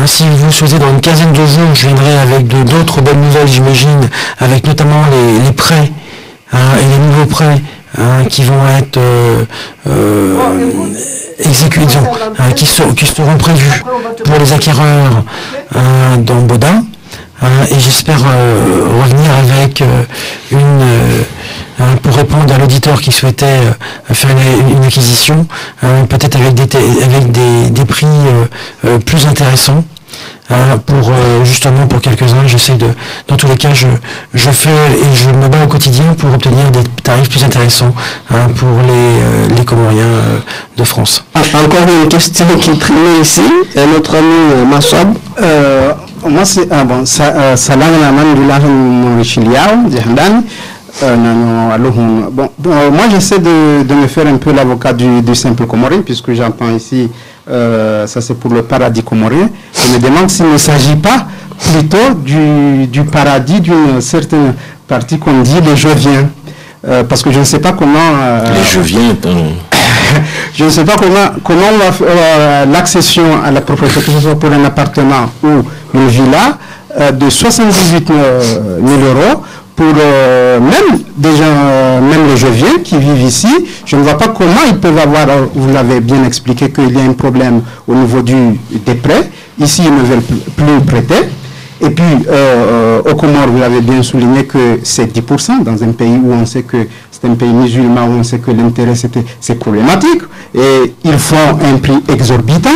si vous souhaitez, dans une quinzaine de jours, je viendrai avec d'autres bonnes nouvelles, j'imagine, avec notamment les prêts et les nouveaux prêts qui vont être exécutés, qui seront prévus pour les acquéreurs dans Baudin. Et j'espère revenir avec pour répondre à l'auditeur qui souhaitait faire une acquisition, peut-être avec des prix plus intéressants. Justement pour quelques-uns, j'essaie dans tous les cas, je fais et je me bats au quotidien pour obtenir des tarifs plus intéressants pour les Comoriens de France. Encore une question qui traînait ici, notre ami Massoab. Moi, c'est Salam Alhamdulillah Mauritialiao, Jahandani. Moi, j'essaie de me faire un peu l'avocat du simple Comorien, puisque j'entends ici, ça c'est pour le paradis comorien. Je me demande s'il ne s'agit pas plutôt du paradis d'une certaine partie qu'on dit les Joviens. Parce que je ne sais pas comment... les Joviens, je ne sais pas comment l'accession à la propriété, que ce soit pour un appartement ou une villa, de 78 000 euros, pour même des gens, même les Joviens qui vivent ici, je ne vois pas comment ils peuvent avoir, vous l'avez bien expliqué, qu'il y a un problème au niveau des prêts. Ici, ils ne veulent plus prêter. Et puis, au Comores, vous l'avez bien souligné que c'est 10% dans un pays où on sait que c'est un pays musulman, où on sait que l'intérêt c'est problématique. Et ils font un prix exorbitant.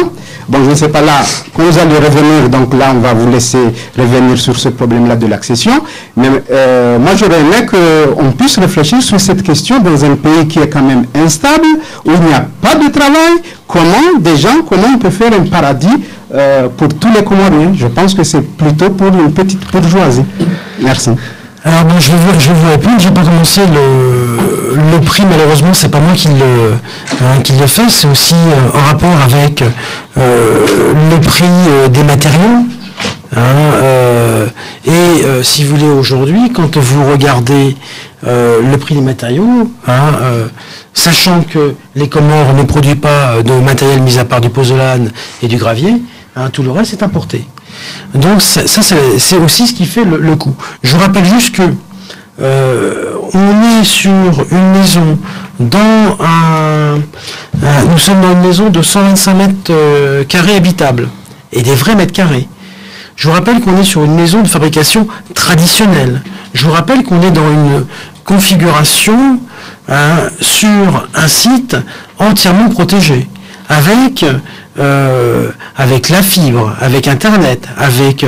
Bon, je ne sais pas là, quand vous allez revenir, donc là, on va vous laisser revenir sur ce problème-là de l'accession. Mais moi, j'aurais aimé qu'on puisse réfléchir sur cette question dans un pays qui est quand même instable, où il n'y a pas de travail. Comment on peut faire un paradis pour tous les Comoriens? Je pense que c'est plutôt pour une petite bourgeoisie. Merci. Alors bon, je vais vous répondre. J'ai pas commencé le prix, malheureusement, c'est pas moi qui le fait. C'est aussi en rapport avec le prix des matériaux. Si vous voulez, aujourd'hui, quand vous regardez le prix des matériaux, sachant que les Comores ne produisent pas de matériel mis à part du pozzolan et du gravier, tout le reste est importé. Donc ça c'est aussi ce qui fait le coût. Je vous rappelle juste que on est sur une maison nous sommes dans une maison de 125 mètres carrés habitables et des vrais mètres carrés. Je vous rappelle qu'on est sur une maison de fabrication traditionnelle. Je vous rappelle qu'on est dans une configuration sur un site entièrement protégé, avec la fibre, avec Internet, avec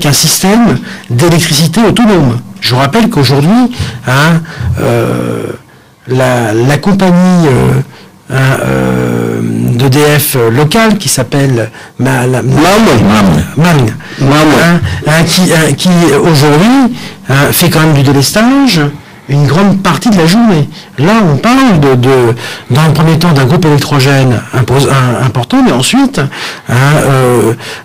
un système d'électricité autonome. Je vous rappelle qu'aujourd'hui, la compagnie d'EDF locale qui s'appelle MAM, qui aujourd'hui fait quand même du délestage une grande partie de la journée. Là, on parle dans un premier temps d'un groupe électrogène important, mais ensuite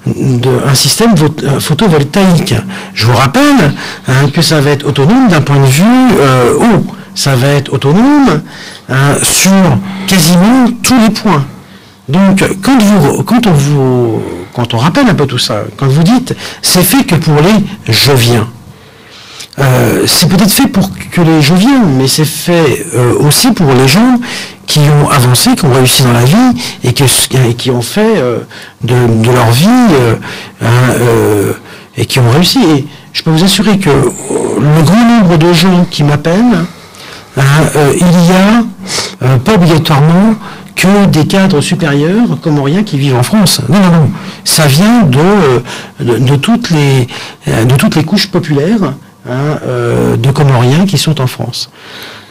d'un système photovoltaïque. Je vous rappelle que ça va être autonome d'un point de vue eau. Ça va être autonome sur quasiment tous les points. Donc, quand on rappelle un peu tout ça, quand vous dites, c'est fait que pour les Joviens. C'est peut-être fait pour que les Joviens, mais c'est fait aussi pour les gens qui ont avancé, qui ont réussi dans la vie et qui ont fait de leur vie et qui ont réussi. Et je peux vous assurer que le grand nombre de gens qui m'appellent il y a pas obligatoirement que des cadres supérieurs comoriens qui vivent en France. Non, non, non. Ça vient de toutes les couches populaires de Comoriens qui sont en France.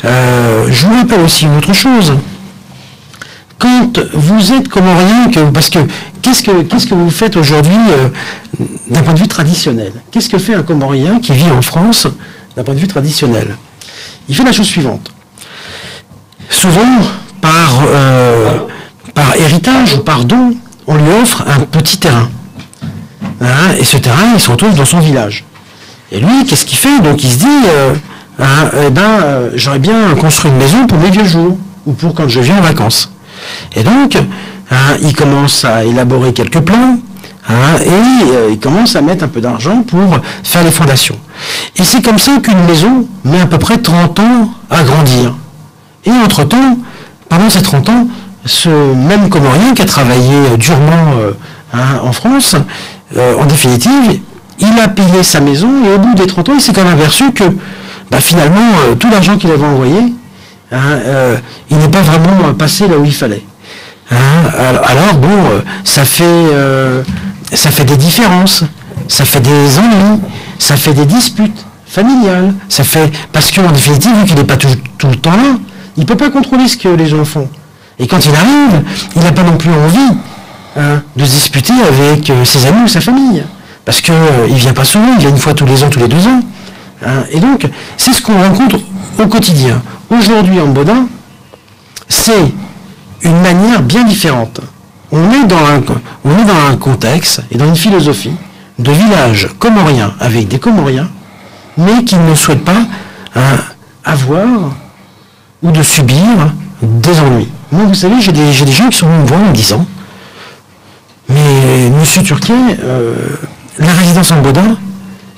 Je vous rappelle aussi une autre chose. Quand vous êtes Comorien, parce que qu'est-ce que vous faites aujourd'hui d'un point de vue traditionnel? Qu'est-ce que fait un Comorien qui vit en France d'un point de vue traditionnel? Il fait la chose suivante. Souvent, par héritage ou par don, on lui offre un petit terrain. Et ce terrain, il se retrouve dans son village. Et lui, qu'est-ce qu'il fait? Donc il se dit, j'aurais bien construit une maison pour mes vieux jours, ou pour quand je viens en vacances. Et donc, il commence à élaborer quelques plans, et il commence à mettre un peu d'argent pour faire les fondations. Et c'est comme ça qu'une maison met à peu près 30 ans à grandir. Et entre-temps, pendant ces 30 ans, ce même Comorien qui a travaillé durement en France, en définitive, il a payé sa maison et au bout des 30 ans, il s'est quand même aperçu que finalement, tout l'argent qu'il avait envoyé, il n'est pas vraiment passé là où il fallait. Alors bon, ça fait des différences, ça fait des ennuis, ça fait des disputes familiales, parce qu'en définitive, vu qu'il n'est pas tout le temps là, il ne peut pas contrôler ce que les gens font. Et quand il arrive, il n'a pas non plus envie de se disputer avec ses amis ou sa famille. Parce qu'il ne vient pas souvent, il vient une fois tous les ans, tous les 2 ans. Et donc, c'est ce qu'on rencontre au quotidien. Aujourd'hui, en Bodin, c'est une manière bien différente. On est dans un contexte et dans une philosophie de village comorien avec des Comoriens, mais qui ne souhaitent pas avoir ou de subir des ennuis. Moi, vous savez, j'ai des gens qui sont venus me voir en me disant, mais Monsieur Turquet, la résidence en Bodin,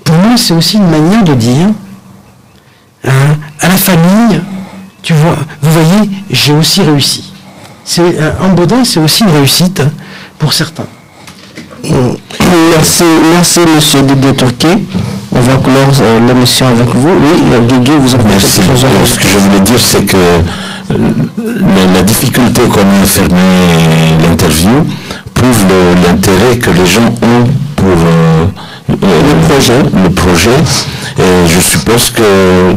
pour moi, c'est aussi une manière de dire à la famille, vous voyez, j'ai aussi réussi. En Bodin, c'est aussi une réussite pour certains. Merci Monsieur Didier Turquet. On va clore l'émission avec vous. Oui, Didier, vous avez merci. Ce que je voulais dire, c'est que la difficulté qu'on a à fermer l'interview prouve l'intérêt que les gens ont pour le projet. Et je suppose que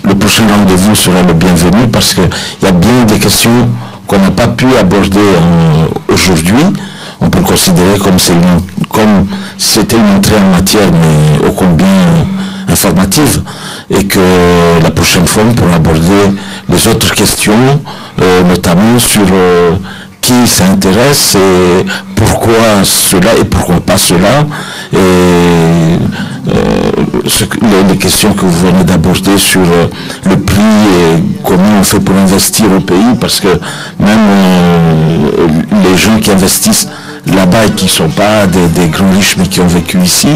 le prochain rendez-vous sera le bienvenu parce qu'il y a bien des questions qu'on n'a pas pu aborder aujourd'hui. On peut le considérer comme c'était une entrée en matière, mais ô combien informative, et que la prochaine fois, on pourra aborder les autres questions, notamment sur qui s'intéresse et pourquoi cela et pourquoi pas cela, et les questions que vous venez d'aborder sur le prix et comment on fait pour investir au pays, parce que même les gens qui investissent là-bas et qui ne sont pas des grands riches mais qui ont vécu ici,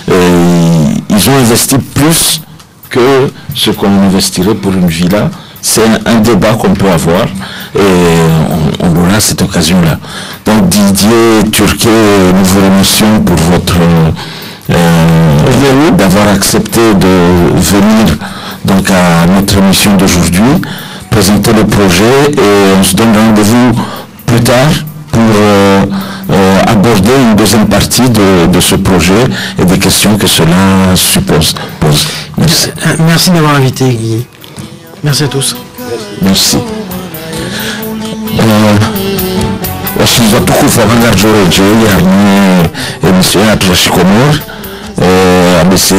ils ont investi plus que ce qu'on investirait pour une villa. C'est un débat qu'on peut avoir et on aura cette occasion-là. Donc Didier Turquet, nous vous remercions pour votre d'avoir accepté de venir donc à notre émission d'aujourd'hui, présenter le projet, et on se donne rendez-vous plus tard pour aborder une deuxième partie de ce projet et des questions que cela pose. Merci. Merci d'avoir invité, Guy. Merci à tous. Merci. Washinzwa tukufu wanga George yani emission ya Turashikomor abese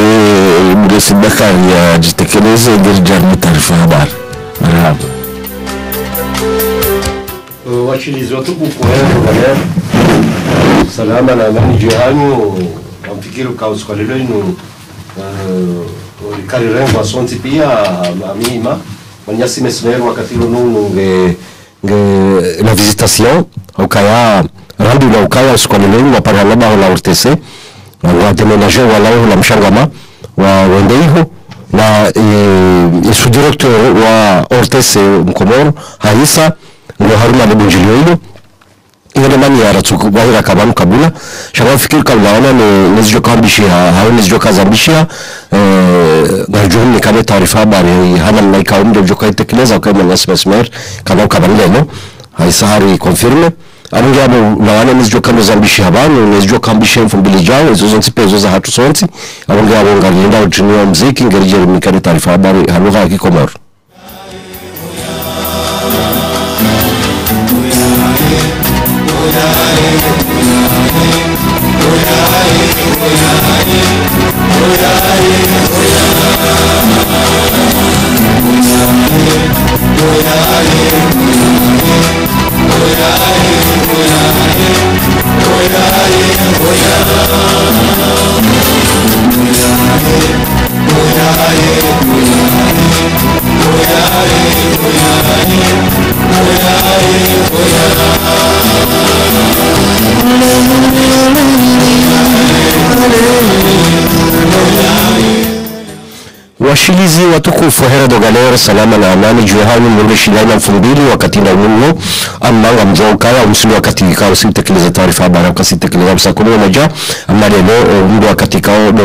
muresi Bakari ya jitekeleze ngeri taarifa habari. Marhaba. Washilizi watukufu galera salama na ngani jihanyu amfikiri kauskwalelo inu karirengo asonti pia amima manyasi mesmer wakati nunu la visitation ukaya randu la ukaya skwalelo wa paralama la RTC wa déménager wala la mshangama wa wendeiho na sous-directeur wa RTC Mkomoro Haisa ngo haruna lebunjilio hilo ngene mani ya ratuku bahira kabanu kabula shaka fikiri kabula nezjo kambishia hao nezjo kazambishia garjuhuni kame taarifa habari hana mnaika umdo jo kaitekeleza kwa Manyasi Mesmer kana kabanleno haisahari confirme abungi abo nawana nezjo kamezambishia abantu nezjo kambishia mfumbili jao izo zonse pezo za hatu sonti abungi abo ngalinda ujinwa mziki ngerije mikani taarifa habari haluga ya Kikomoro. Washilizi watukufu hera dogalera salama na amani juu hao mwende shilani mfumbili wakati na umuno amanga mzao kaya umsulu wakati kao sitekeleza taarifa habari wakasitekeleza msakuni moja amali leo mdu wakati kao do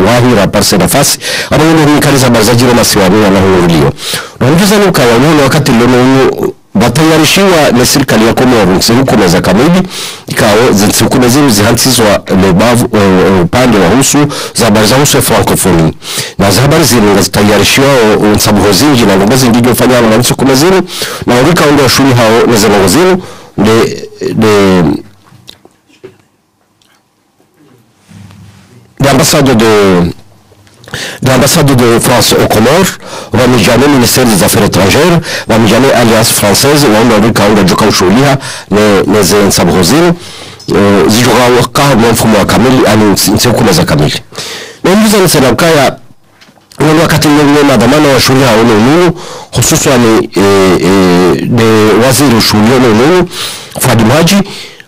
wahi raparse nafasi ama mwende hunikaliza bazajiro masiwani na huulio na mjuza nuka ya mwende wakati leo batayarishiwa na serikali ya Komoro nsihukumeza kamili ikawa zinsihukumeza zihansizwa lebavu upande wa husu za habari za husu ya francophonie na za habari zini zitayarishiwa nsabuho zingi na ngomba zingi ufanya na nsihukumezini na wangika ungo shuli hao na zanongo zini l'ambassade de France aux Comores, va mijane ministère des Affaires étrangères, va mijane Alliance française, va wika unga joka ushulia ne zen sabrozini, zijura waka mfumo wa kamili, ani nsihukumeza kamili. Na mbiza nisena ukaya, wakati mwene madhamana wa shulia haone ununu, hususan de waziri ushulia ununu, Fadi Maji,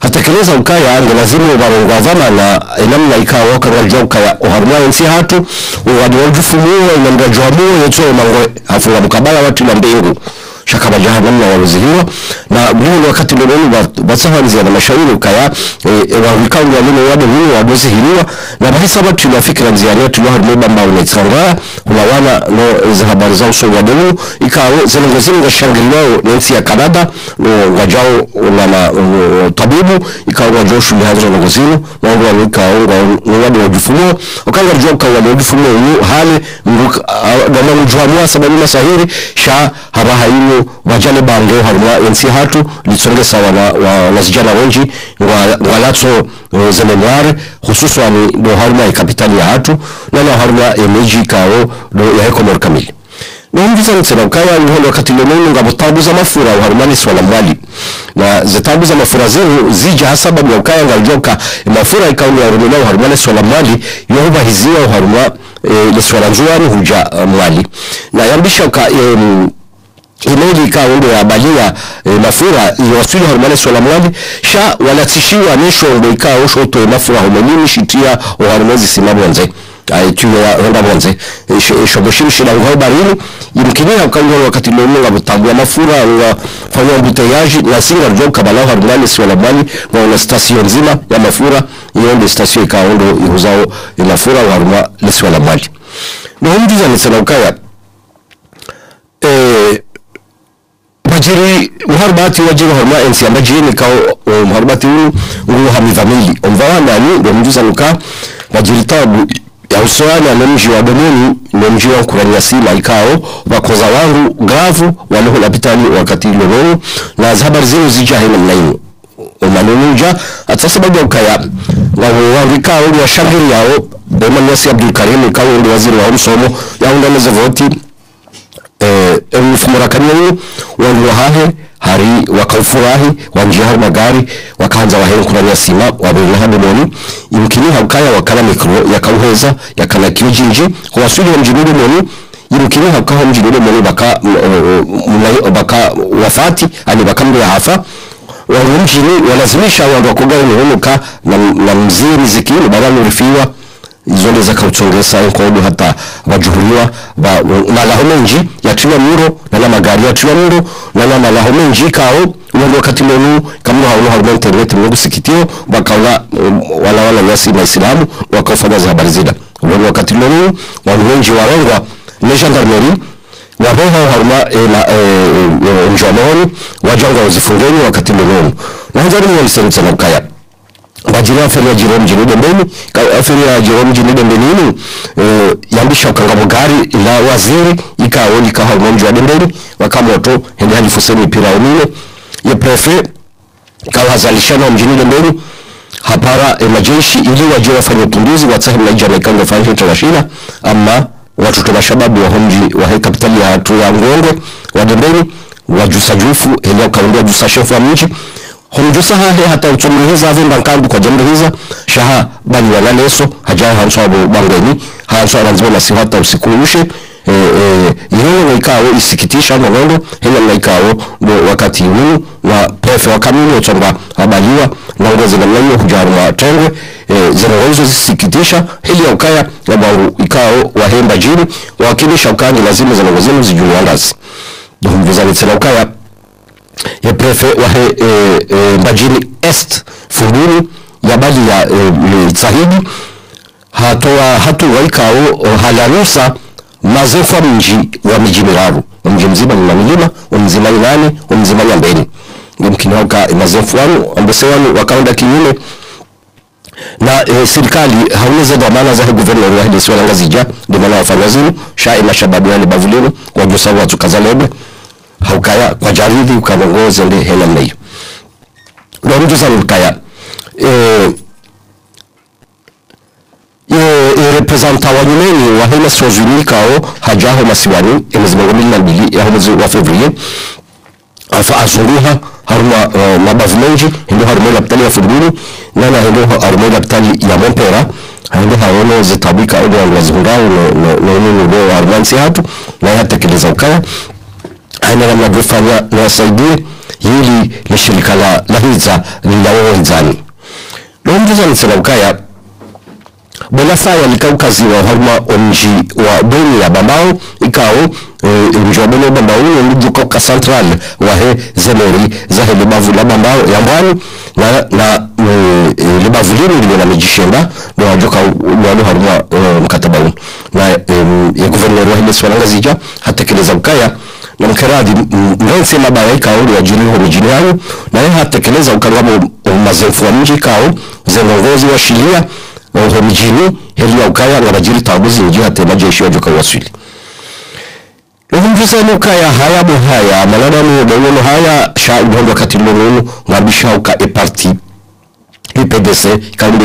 hatekeleza ukaya ange lazimu wabarongwazana na inamna ikawa wakangarajua ukaya uharumwa nsi hatu uwadi wajufumuwa inamrajua muwa yetuwa mangwe hafunga mukabala watu na mbingu shakaba jahanamna waruzihiwa na mwini wakati lomenu basahanzi na mashauri ukaya wawikaungu walinu wade mwini wadozihiliwa na bahisa watu tunafikira nziani watu waharumwa mbao na itzangara unawana no za habari za uso wademu ikawa zinangozimu wa shangiliwao na nsi ya Kanada wajao na tabibu ikawa wajao shuli hazra na gozimu na wadu wadu wajufumuwa wakanga rujua ukawa wajufumuwa hali na mjuhamua sababu na sahiri sha habaha inu wajale bange haruma ensi hatu litsonge sawa na zijana wenji walatso zemenuare hususuani do haruma kapitali ya hatu na haruma emeji kao do ya Komoro kamili na mbiza nitsena ukaya uhono wakati lomenu ngabo tabu za mafura uharumani swala mwali na zetabu za mafura zenu zija hasababu ya ukaya ngajoka mafura ikaunu ya rumina uharumani swala mwali yohuba hiziwa uharuma leswala nzuani huja mwali na yambisha uka imeli ikawa undo ya balia mafura iwasuli harumane swala mwali sha walatishiwa nisho undo ikawa ushoto mafura humenini shitia uharumezi simabu wanze tuwe ya honda wanze shoboshiri shila uhaw barini imkinia ukaungo wakati lomu ngabutabu ya mafura fanya mbuteyaji na singa rjoka balau harumane swala mwali na stasyon nzima ya mafura yonde stasyon ikawa undo ihuzao mafura uharuma leswala mwali na humjuza nisena ukaya wajiri muharbati wajiri harma ensi ambaji nikao muharbati unu hamivamili omvawana ni ndo mjuza nuka wajiri tabu ya usoani ya mji wa Benoni mji wa Kuranyasi laikao wakoza wangu gravu waleho lapitani wakati lolo na habari zenu zija hena mlainu umanunuja atasababu ya ukaya na wawikao wa shangiri yao Manyasi Abdul Karim ikawa ndo waziri wa umsomo ya undameze voti mfumorakani wangu wahahe hari wakaufurahi wanjihari magari wakaanza wahere Kuranyasi wabiri hadi moni imkini haukaya wakala mikro yakauheza yakala kiojinji kwa wasuli wa mjinuri moni imkini haukawa mjinuri moni baka wafati ani baka mdu ya hafa wangu mjini walazimisha wangu wakoga unuhunuka na mziri zikini badani urifiwa izole za kauchongesa enkodo hata wajuhuliwa na lahomenji yatiwa muro na magari yatiwa muro na lahomenji kao uwendo wakati monu kama hauna internet mungu sikitio wakaula wala nyasi na Islamu wakafanya za habari zida uwendo wakati monu wanuenji warengwa ne gendarmerie wabeha haruma njomoni wajanga uzifungeni wakati monu na hanzari mwalisenisa na ukaya bajira aferi ya Jerome Jinide mbeni aferi ya Jerome Jinide mbenini yambisha ukangabo gari la waziri ikawo ikaha mwenju wa dembeni wakamoto hindi halifuseni pira umine ya prefe kawazalishana mjinide mbeni hapara majeshi ili wajua wafanya upunduzi watsahi mnaija mekango fahimta tawashina ama watoto mashababu wa homji wa kapitali ya hatu ya Ngongwe wa dembeni wajusa jufu ili wakaundia jusa shefu wa mji homjusa hahe hata uchumrihiza avenda nkambu kwa jamrihiza shaha bali walaleso hajaya hanswa bangeni hanswa ranzima nasi hata usikuushe yeye ikawo isikitisha mwanendo hela ikawo wakati huu wa prefe wa kamili uchomba habaliwa na ngozi na mlanyo hujaruma tengwe zinawezo zisikitisha hili ya ukaya na bangu ikawo wahemba jini wakilisha ukangi lazima zinawezinu zijuni andazi duhumvizani tsena ukaya ya prefe wahe mbajini est funduni ya bali ya tsahidi hatu waikao halanusa mazefu mji wa miji miraru mji mzima ni milima mzima ni nane mzima ni mbeni mkini waka mazefu wanu ambose wanu wakaunda kinyume na serikali haweze dhamana za guvernor wa hili swala ngazija ndio maana wafanya zinu shaa mashababu wale bavulini kwa jusa watu kazalebe haukaya kwa jaridi ukanongoze nde hela mneyo ndio mtu sana ukaya representa wa nyumeni wa hema sozuni kao hajaho masiwani mwezi wa mbili ya mwezi wa Februari afa azunguha haruma mabavumenji ndio haruma lapitali ya Fuduni na ndio haruma lapitali ya Mompera ndio haono zitabika au ndio wazungao no harmansi hatu na yatekeleza ukaya aina namna kufanya na wasaidie hili ni shirika la hiza lilawenzani ndio mtu sana ukaya Bela saya likaukazi wa haruma omji wa beni ya bambao ikao njobele bambao nduko central wa he zemeri za he libavu la bambao ya mbwani na libavu lini lile na mijishenda na wajoka wano haruma mkataba na ya guvernor wa hile swalanga zija hatekeleza ukaya na mkeradi ngense mabaya ikao ya jini ho mijini yangu na ya hatekeleza ukangamo mazefu wa mji ikao zenongozi wa shilia wa mjini heli ya ukaya na bajiri tabuzi njia tema jeshi wajoka waswili Lukumfisa ukaya haya muhaya malada mu haya sha uhondo wakati lulu ngabisha uka parti PDC kaunde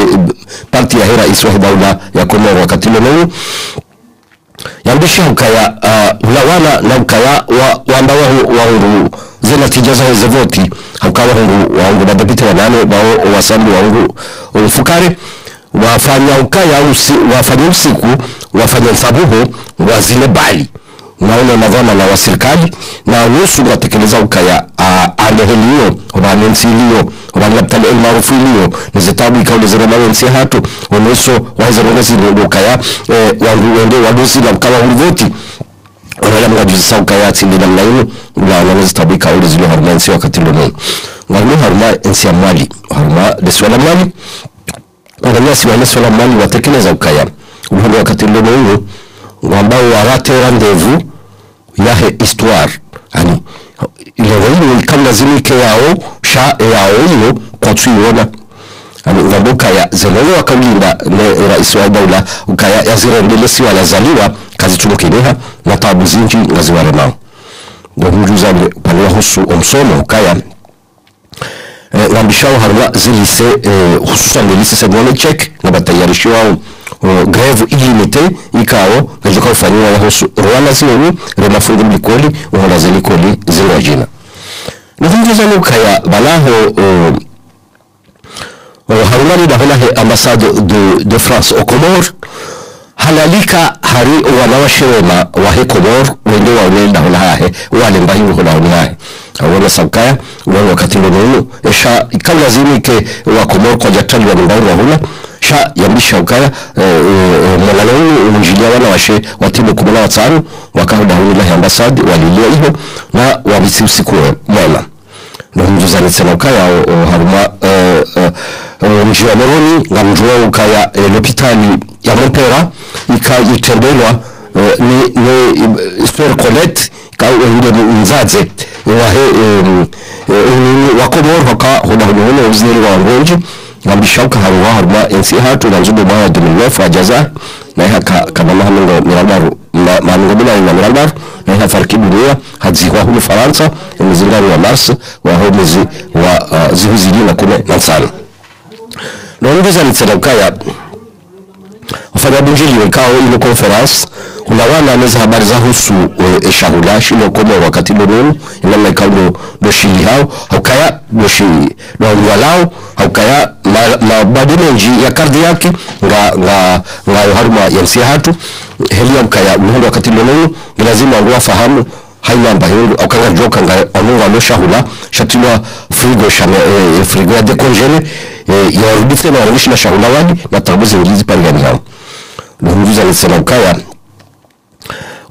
parti ya hera iswa daula ya Komoro wakati lulu yambisha ukaya ulawana na ukaya wambawa wangu zena tijaza za voti haukawa wangu madabiti wanane bao wasambi wangu ufukare wafanya ukaya wafanya usiku wafanya sabuho wazile bali naona navana na waserikali na nusu watekeleza ukaya aleheliyo wanensilio wanaptali maarufu ilio nizetabu ikaule zile mawensi hatu unusu waweza ngezi ukaya wangu wende wadosi na ukaya ulivoti wala mwajuza ukaya tindi na mlainu na wanezetabu ikaule zile harumensi wakati lono wangu haruma ensi ya mali haruma deswala mali Ngania siwa swala mali watekeleza ukaya uhondo wakati lono ambao warate rendezvous yahe histoire ani ile wao kama zimike yao sha yao hiyo kwa tuiona ani ngaboka ya zelo wakalinda ne rais wa daula ukaya yazirendele si walazaliwa kazi tumukineha na tabu zinji ngaziwara nao ndio mjuza pale husu omsomo ukaya wambishao harwa zilise hususan zilise segone check na batayarisho wao greve illimité ikao ngajoka ufanywa ya husu rwanda ziwe remafungu mlikoli uhola zilikoli zilojina nivungiza ukaya balaho harumani da holahe ambassade de France au Comores halalika hari wanawashema wahe Comores wende waonenda holahe wale mbahi holahe awona saukaya wale wakati ndono esha ikala zimike wa Comores kwa jatali wa mbahi wa hula sha yambisha ukaya mwanaloni unjilia wana washe watimu 15 wakahuda hunilahi ambasadi walilia hiyo na wabisi usiku mwema na mjuzani tsena ukaya haruma mjiwa meroni nga mjua ukaya l'hôpitali ya Montpera ikayitembelwa ni Sœur Colette ule mzaze wahe wakomoro haka huda uziri wa ngonji ngambishauka haruwa haruma ensi hatu na nzubu mwa 2009 wajaza na iha kanama hamingo miralbaru mamingo bila ina miralbaru na iha fariki dunia hadziwa hulu Faransa mzingari wa Mars wa homezi wa zihuzili na kume nansana na ungiza nitsadakaya wafanya bunjili wekao ilo conference unawana meza habari za husu shahula shilo komo wakati bononu inama ikaundo doshili hao haukaya doshili walao haukaya mabademenji ya kardi yake nga haruma ya msia hatu heli haukaya uhundo wakati bononu lazima wanguwa fahamu haina mbahindu aukanga joka nga onunga alo shahula shatilwa frigo ya dekongele ya warudite na warudishi na shahula wadi na tabuzi ngilizi parigani hao nunguza nisema ukaya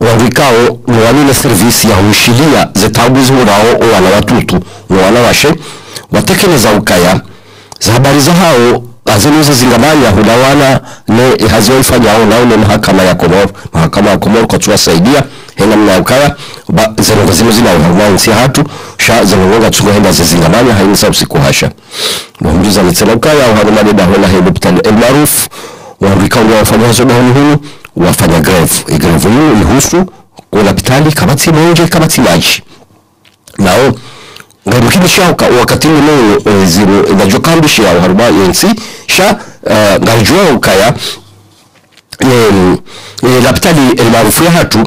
wangikao mwanile servisi ya huishilia zetabuzi urao wana watutu wana washe watekeleza ukaya za habari za hao azinuza zingamanya hudawana ne hazio ifanya hao naone mahakama ya Komoro kwa tuwa saidia hena mna ukaya zenonga zina uharuwa nsi hatu sha zenonga tsunga henda zingamanya hainisa usiku hasha nunguza nisema ukaya uharuma deda hula hei l'hôpital El Maruf wangikao wafanya hazo bahoni hunu wafanya greve hiyo ihusu kwa hospitali kabati monje kabati maji nao ngarukini shauka wakati leo zero inajokambishi ya harba yensi sha ngarjua ukaya hospitali El Maruf ya hatu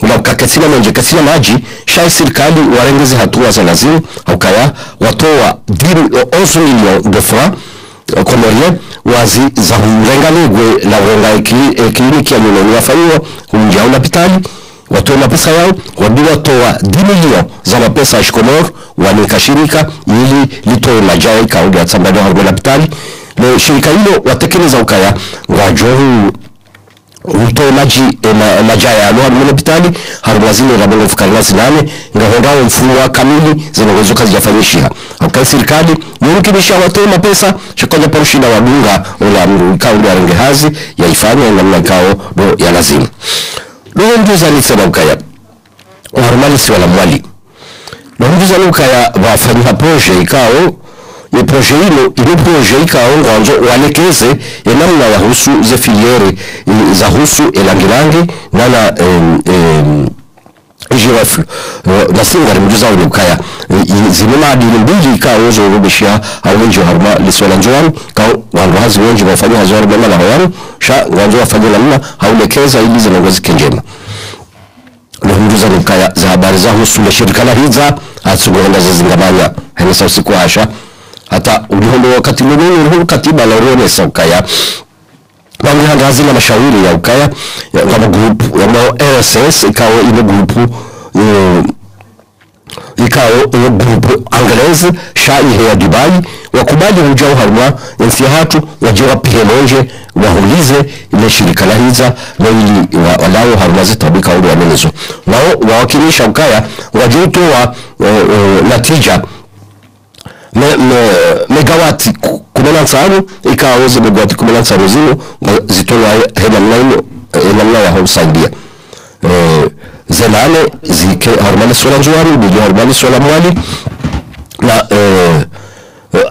unakakatina monje katina maji sha serikali warengeze hatua za lazima ukaya watoa 11 millions de francs comorien wazi za hurengalegwe la urenga kliniki ya nyumbani wafanywa hunjia hospitali watoa mapesa yao wadiwa toa 10 milioni za mapesa ya Komoro wanika shirika ili litoe majai kaudi ya tsambado harbo hospitali le shirika hilo watekeleza ukaya wajohu utoe majai ya alo harbo hospitali harbo zile rabongo fukarinazi nane nga hondao mfuwa kamili zinawezo kazi jafanyishia ukaya serikali mungkinisha watoe mapesa shakoja parushida wadunga ula kaudi ya rengehazi ya ifanya na mnakao do ya lazima Luhu mjuza nisema ukaya warumalisi wala mwali Luhu mjuza ukaya wafanya proje ikao ye proje ilo proje ikao ngwanzo walekeze ya namna ya husu ze filiere za husu elangilangi nana jiraflu na singa mjuza ukaya zinema adili mbili ikao uzo urubishia hawenji wa haruma liswala njuwani kao wangu hazi wenji wafanya hazi waru bema la hawanu sha wangu wafanya namna haulekeza ili zinangozi kenjema Luhunduza nukaya za habari za husu le shirika la hiza atsuguhenda za zingamanya henesa usiku asha hata ulihondo wakati lunu katiba la uruone sa ukaya wangu hangazi na mashauri ya ukaya ya grupu ya RSS ikawa ilo grupu grupu Angeleze shai ya Dubai wakubali ujao haruma nsi hatu wajiwa pihemonje wahulize ile shirika la hiza na ili walao haruma zitabika uli wamenezo wao wawakilisha ukaya wajuto wa natija megawati 15 ikaweze megawati 15 zino zitola hela mnaino ya hausaidia zenane zike harumali sola njuwari biji harumali sola mwali na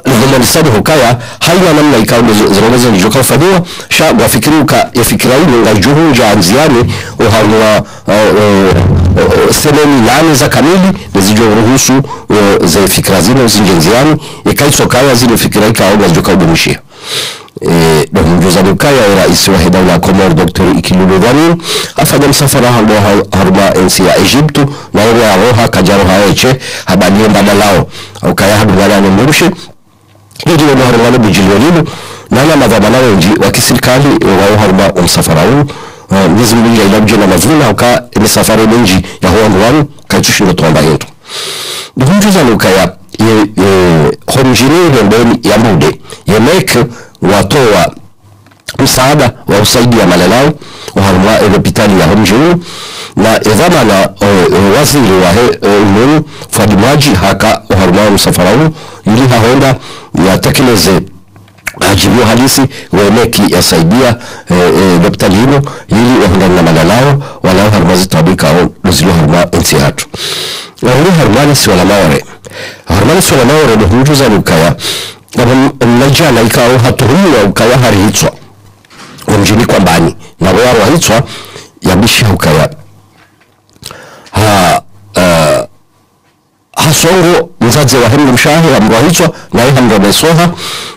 nizomani hukaya haina namna ikaundo zinaweza nijoka ufadua sha wafikiruka ya fikira hili nga juhunja anziani uharua seneni nane za kamili nizijo uruhusu za fikira zino zinjenziani ikaitso kaya zino fikira ikaunga zijoka udumishia mjuza nukaya ya raisi wa hidawla Komoro Dr. Ikilulu Dhani afanya msafara haruma ensi ya Egyptu na uri ya roha kajaro haeche habanie mbadalao ukaya hadu wana murushe hidi wana harumane bujilio lilo nana madhamana wenji wakisirikali wao haruma msafara huu nizi mbili ya ilabuje na mazuna uka misafara wenji ya huwa nduwanu kaitushiro tuwamba yetu mjuza nukaya homjini hembeni ya mude yemeke watoa msaada wa usaidia malalao uharuma hospitali ya Homjeu na idhamana waziri wa umunu Fadimaji haka uharuma msafara huu ili hahonda yatekeleze hajibu halisi weneki yasaidia hospitali hino ili wahundani na malalao walao harumazi tabika au zilo haruma nsi hatu uli harumani si wala maore harumani si wala maore nuhujuza lukaya mnajana ikao hatuhumiwa ukaya harihitswa mjini kwa mbani na waro hitswa yabishi ukaya hasongo mzazi wa hemdu mshahe wa mrohitswa na hemdu mesoha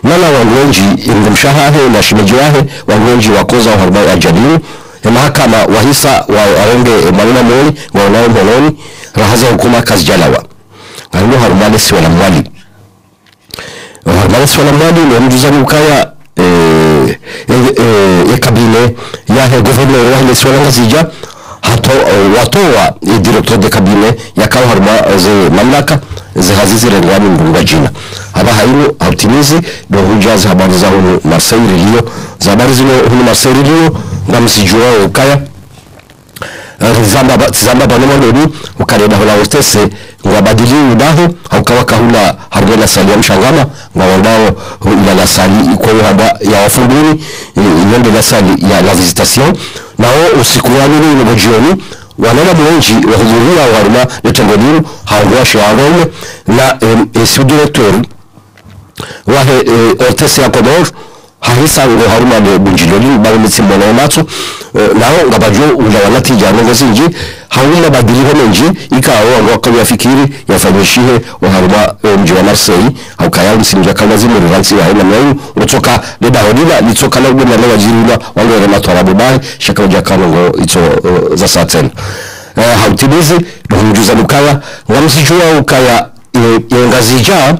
nana wanguenji hemdu mshahe na shimeji wahe wanguenji wakoza wa harumai ajadini mahakama wahisa wa arenge malina mwoni wa unao mwononi rahaza hukuma kazi jalawa karibu harumani si wala mwali harumani si wala mwali ni mjuzani ukaya kabine ya gouvernement wa ile swala ngazija hato watoa directeur de cabinet ya kawa haruma ze mamlaka ze hazizi rengwani mbunga jina haba haino optimize do hujaza habari za hunu Marseille Rio za habari zino hunu Marseille Rio na msijua ukaya zamba banoma loni ukareda hula hostese ngabadili udaho haukawa kahula hargela salia mshangama ngawandao ila la sali kwa haba ya wafunguni yende la sali ya la visitation na usiku wani ni ngojioni wanana mwenji wahudhuria waruma letangolini haongoshe warome na si directeur wahe hostese ya Komoro harisa ngo haruma de bunjiloli bali mitsimona matso nao ngabajo ula wanatija ngozinji hauna badiliho menji ikawa ngo akayafikiri yafanyishihe wa haruma mji wa Marseille au kaya msinja kama zimu rivansi wa ina mwenye utoka leda hodila litoka na ugena lewa jirula wango ya matwara bubari shaka ujakano ngo ito za saten hautimizi nduhujuza lukaya ngamsijua ukaya ngazija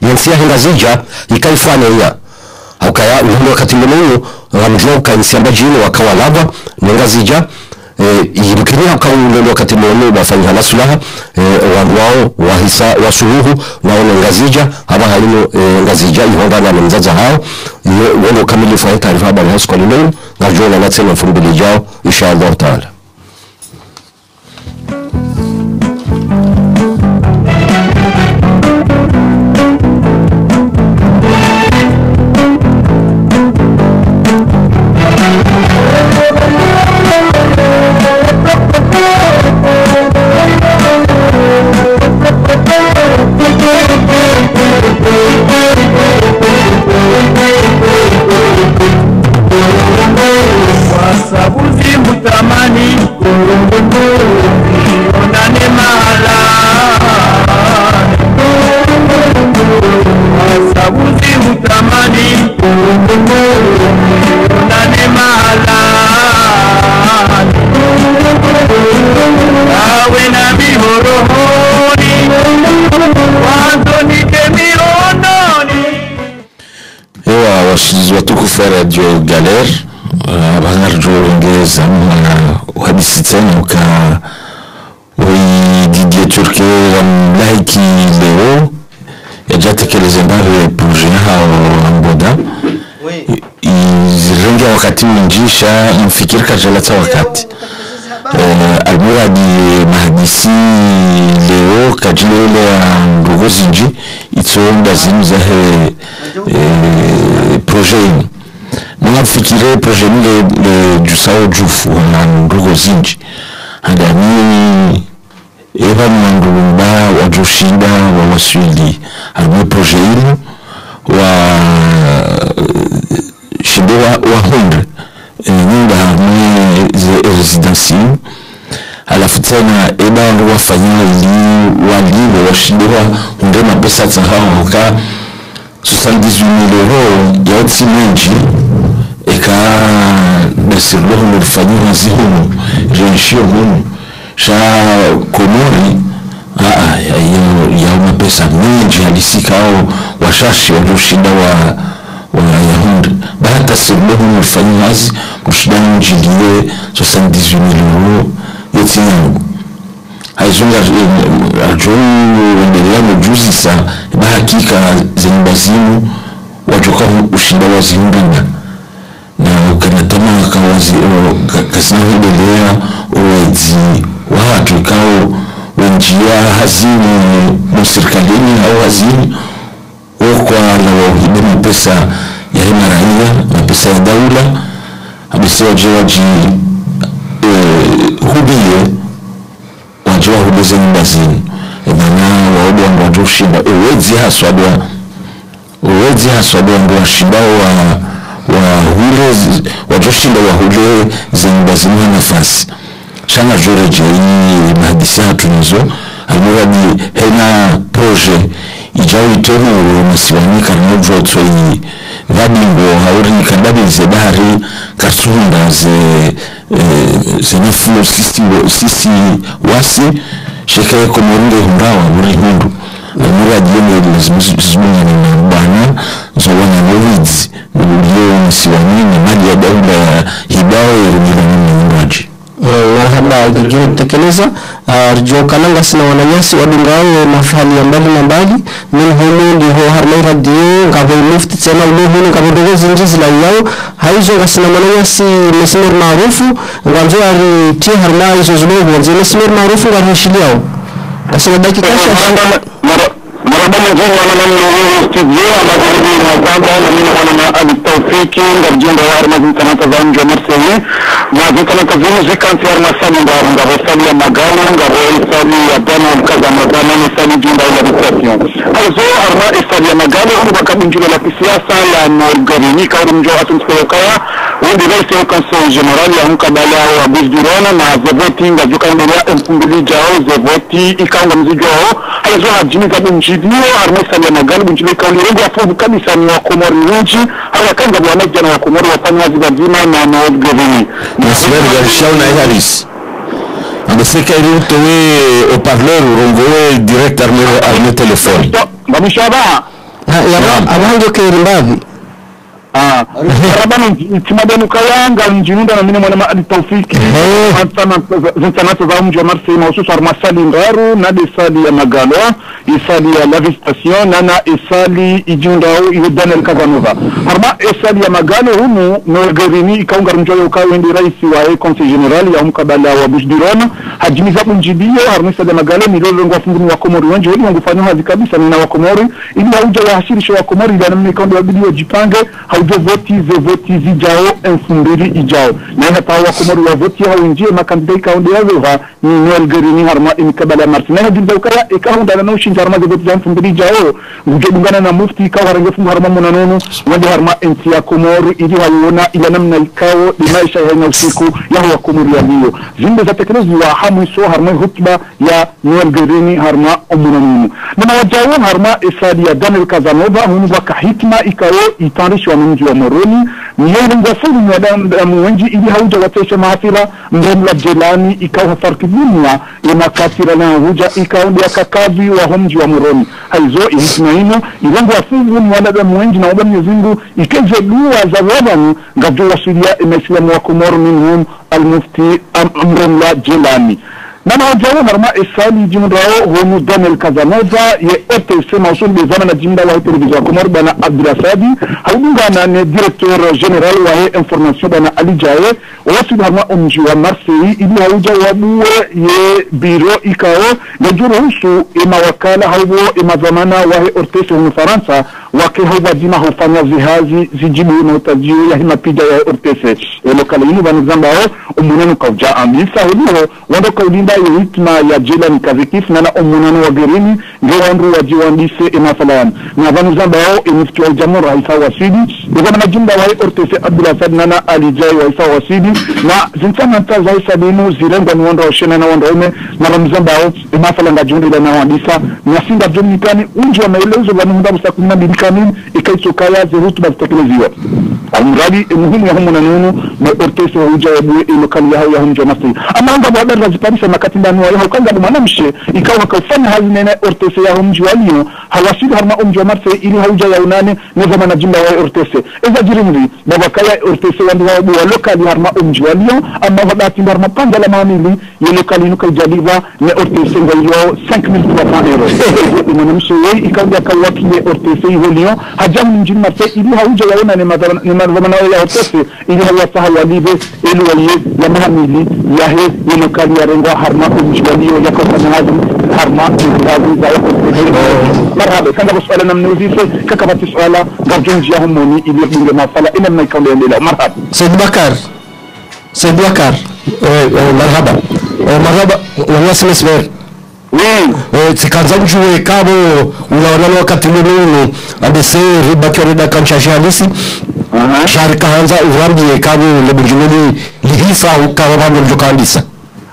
yensia ngazija ikaifanya ya haukaya uhundo wakati mwenye ngamjua ukainsiamba jini wakawa lava ngazija yimkini hakawa uhundo wakati mwenye wafanyi hanasulaha wao wahisa wasuhuhu na ngazija haba halino ngazija ihonga na mzaza hao uhundo kamilifu wa taarifa habari hausu kwa lino ngajua na natsema mfumbili jao insha Allah ta'ala. Wasabuzi mutamani onane mahala wasabuzi mutamani onane mahala awe na mihorohoni wanzoni kemirondoni. Ewa washizi watukufu wa Radio Galère abangarjo ingeza uhadisi tena uka Didier Turke mlaiki leo yajatekeleza mbare projet hao Angoda izirengia wakati mwinjisha mfikiri kajalata wakati almuradi mahadisi leo kajile ya ndugozinji itsonda zimzahe projet mwafikire projet le du sao jufu na ndugo zinji hadani eva mandumba wajoshinda wa waswili almo projet ile wa shidewa wa honde nyumba ni residency alafu tena eba ndo wafanywa ili waliwe washidewa ndio na pesa za hao ka 78,000 € ya otsi menji eka besirlo mfanywa zihumu renshio humu sha Komori ya una pesa menji halisika au washashi walioshinda wa Yahudi bahata sirlo humu mfanywa hazi mshidani mjiliwe 78,000 € yeti yangu haizunga arjou endelea mjuzi sa bahakika zenye bazimu wajoka ushinda wazihumbina kasinaendelea uwezi watu ikao wenjia hazini msirikalini au hazini kwa na wahidima pesa ya hema raia na pesa ya daula abisi waji hudie wajua hudeze nyumbazini emana waodo wangu wajoshinda uwezi haswadwa wangu washibao wa hule wajoshinda wa hule za nyumbazini nafasi shanga jore jei mahadisi hatu nizo almuradi hena proje ijao itono masiwani karno jotso yi vadingo hauri kandabi ze bahari karsunda ze nefu sisi wasi shekaya komorunde hundawa muri hundu almuradi yene zimunya ni mbana zowana novids nulio masiwani ni mali ya daula ya hibao ya rumila nini mwaji marhaba gijio tekeleza arjo kananga sina wananyasi wadungao mafali ya mbali na mbali min humu ndiho harmai radio ngabo mufti tena ulo ngabo dogo zinjizi la yao haizo ngasina wananyasi mesimir maarufu ngamzo ari tia harmai hizo zulogo wanzi mesimir maarufu ngarishiliao kasina dakika مرحبا جزيلا وانا من الاستديو على قربي الموضوع من وانا التوفيق نرجو دوار ما زلت انا تزام جو مرسي ما زلت انا تزام زكان في ارمسان دار غابو سالي مغانا غابو سالي ادانا كذا مغانا سالي جندا الى الستاسيون also arma سالي مغانا هو بكا من جولا في السياسه لا نورغريني كاورم جو اتم سكوكايا وندي رئيس الكونسل جنرال يوم كبالا وابوس ديرونا مع زبوتي غادو كان بلا امبولي جاو زبوتي اكاو مزيجو also hajimi kabunji ndio armesa ya magari bunjile kauli rengo afu kabisa ni wa Komori wengi hawa kanga bwana jana wa Komori wafanya zibazima na government nasibari galishao na Harris ameseka ile towe au parleur rongoe direct armée téléphone bamishaba ya abango kerimbavi rabana timadenu kayanga njinunda na mimi mwana Taufiki zinsanata za mji wa Marseille mahususu armasali ngaru na desali ya Magalwa isali ya la station na isali ijundao iyo Daniel Casanova arma isali ya Magalo humu Norgerini ikaunga mjoyo ukawe ndi raisi wa conseil general ya mkabala wa Busdirona hajimiza kunjidio armisa ya Magalo milolo ngwa funguni wa Komori wengi wali wangufanya hazi kabisa nina wa Komori ili hauja wa hashirisho wa Komori ila namni kaundi wa bidio jipange hauja voti zijao enfumbiri ijao na hapa wa Komori wa voti hao injie makandida ikaundi ya veha ni Norgerini harma imkabala Marseille na hajimiza ukaya ikahunda na ushinja harma voti za enfumbiri ijao ujebungana na mufti ikawa harangefungu harma munanono wadi harma enti ya Komori ili hauona ila namna ikao limaisha ya usiku ya wa Komori ya hiyo zinde za teknoloji wa hamu iso harma hutuba ya Norgerini harma munanono na wajawo harma isadi ya Daniel Casanova hunu waka hikma ikao itanrishi wa mji wa Moroni niyo ngafuru mwanadamu wengi ili hauja watesha maafira mremla Jelani ikao hafarkibunia imakatira na huja ikao ndia kakavi wa mji wa Moroni haizo hikma ino ilangu wafungu mwanadamu wengi na uba mwezingu ikeje dua za wabanu ngavyo wasulia imesilamu wa Komoro minhum al-mufti mremla Jelani Nana wajawo harma esali jimdrao honu Daniel Casanova ye ETC mausul bezana na jimda wa television wa Komori bana Abdulasadi haudungana ne directeur general wa he information bana Ali Jaye wasu harma umji wa Marseille ili hauja wabuwe ye biro ikao najuru husu ima wakala haubo ima zamana wa he ortese hunu Faransa wake hauba jima hufanya zihazi zijibu na utajiu ya hima pija ya ortese lokala inu bani zambao umunenu kauja amisa huliho wando kaulinda ya hitma ya Jelani kazikif na umunanu wa gerini ndio wandu wajiwandise imafalayan na vanu zambao imifti wa jamur Isa Wasidi bezama na jimda wa ortese Abdulasad nana alijai wa Isa Wasidi na zinsana nta za Isa binu zirengwa ni wanda wa shena na wanda ume na vanu zambao imafalanga jundi la na wandisa na sinda jomnikani unji wa maelezo vanu mda musta kumina bilikanin ikaisokaya zerutu bazitekileziwa almuradi muhimu ya humu na nunu na ortese wa uja wabuwe ilokali ya hau ya humjo Marseille ama anga wadar raziparisa makati ndani wa yaho kanga mwanamshe ikawa kaufanya hazi nene ortese ya humji walio hawasidi harma umji wa Marseille ili hauja ya unane nezama na jimba wa ortese eza jirimri babakaya ortese wandu wa wabuwa lokali harma umji walio ama wadati harma panga la maamili ya lokali nuka ijaliva ne ortese nga yao 5,300 euro mwanamshe wei ikawa kawaki ye ortese iho Lyon haja mjini Marseille ili hauja yaona ni madhamana ya hotesi ili hawasaha walibe ili waliye ya mahamili ya he yinokali ya rengo harma umjwalio ya kosa hadi harma ndazi za marhaba kanda basuala na mnuzise kakabati suala garjonji ya homoni ili bunge mafala ina mnaikaule lela marhaba Said Bakar marhaba marhaba wanyasi mesmer sikanza mjuwe kabo unaona wakati mwingine adese riba kiorida kamshashi halisi sharika hanza urambiye kabo lebujumeli lihisa ukawa bando ljokandisa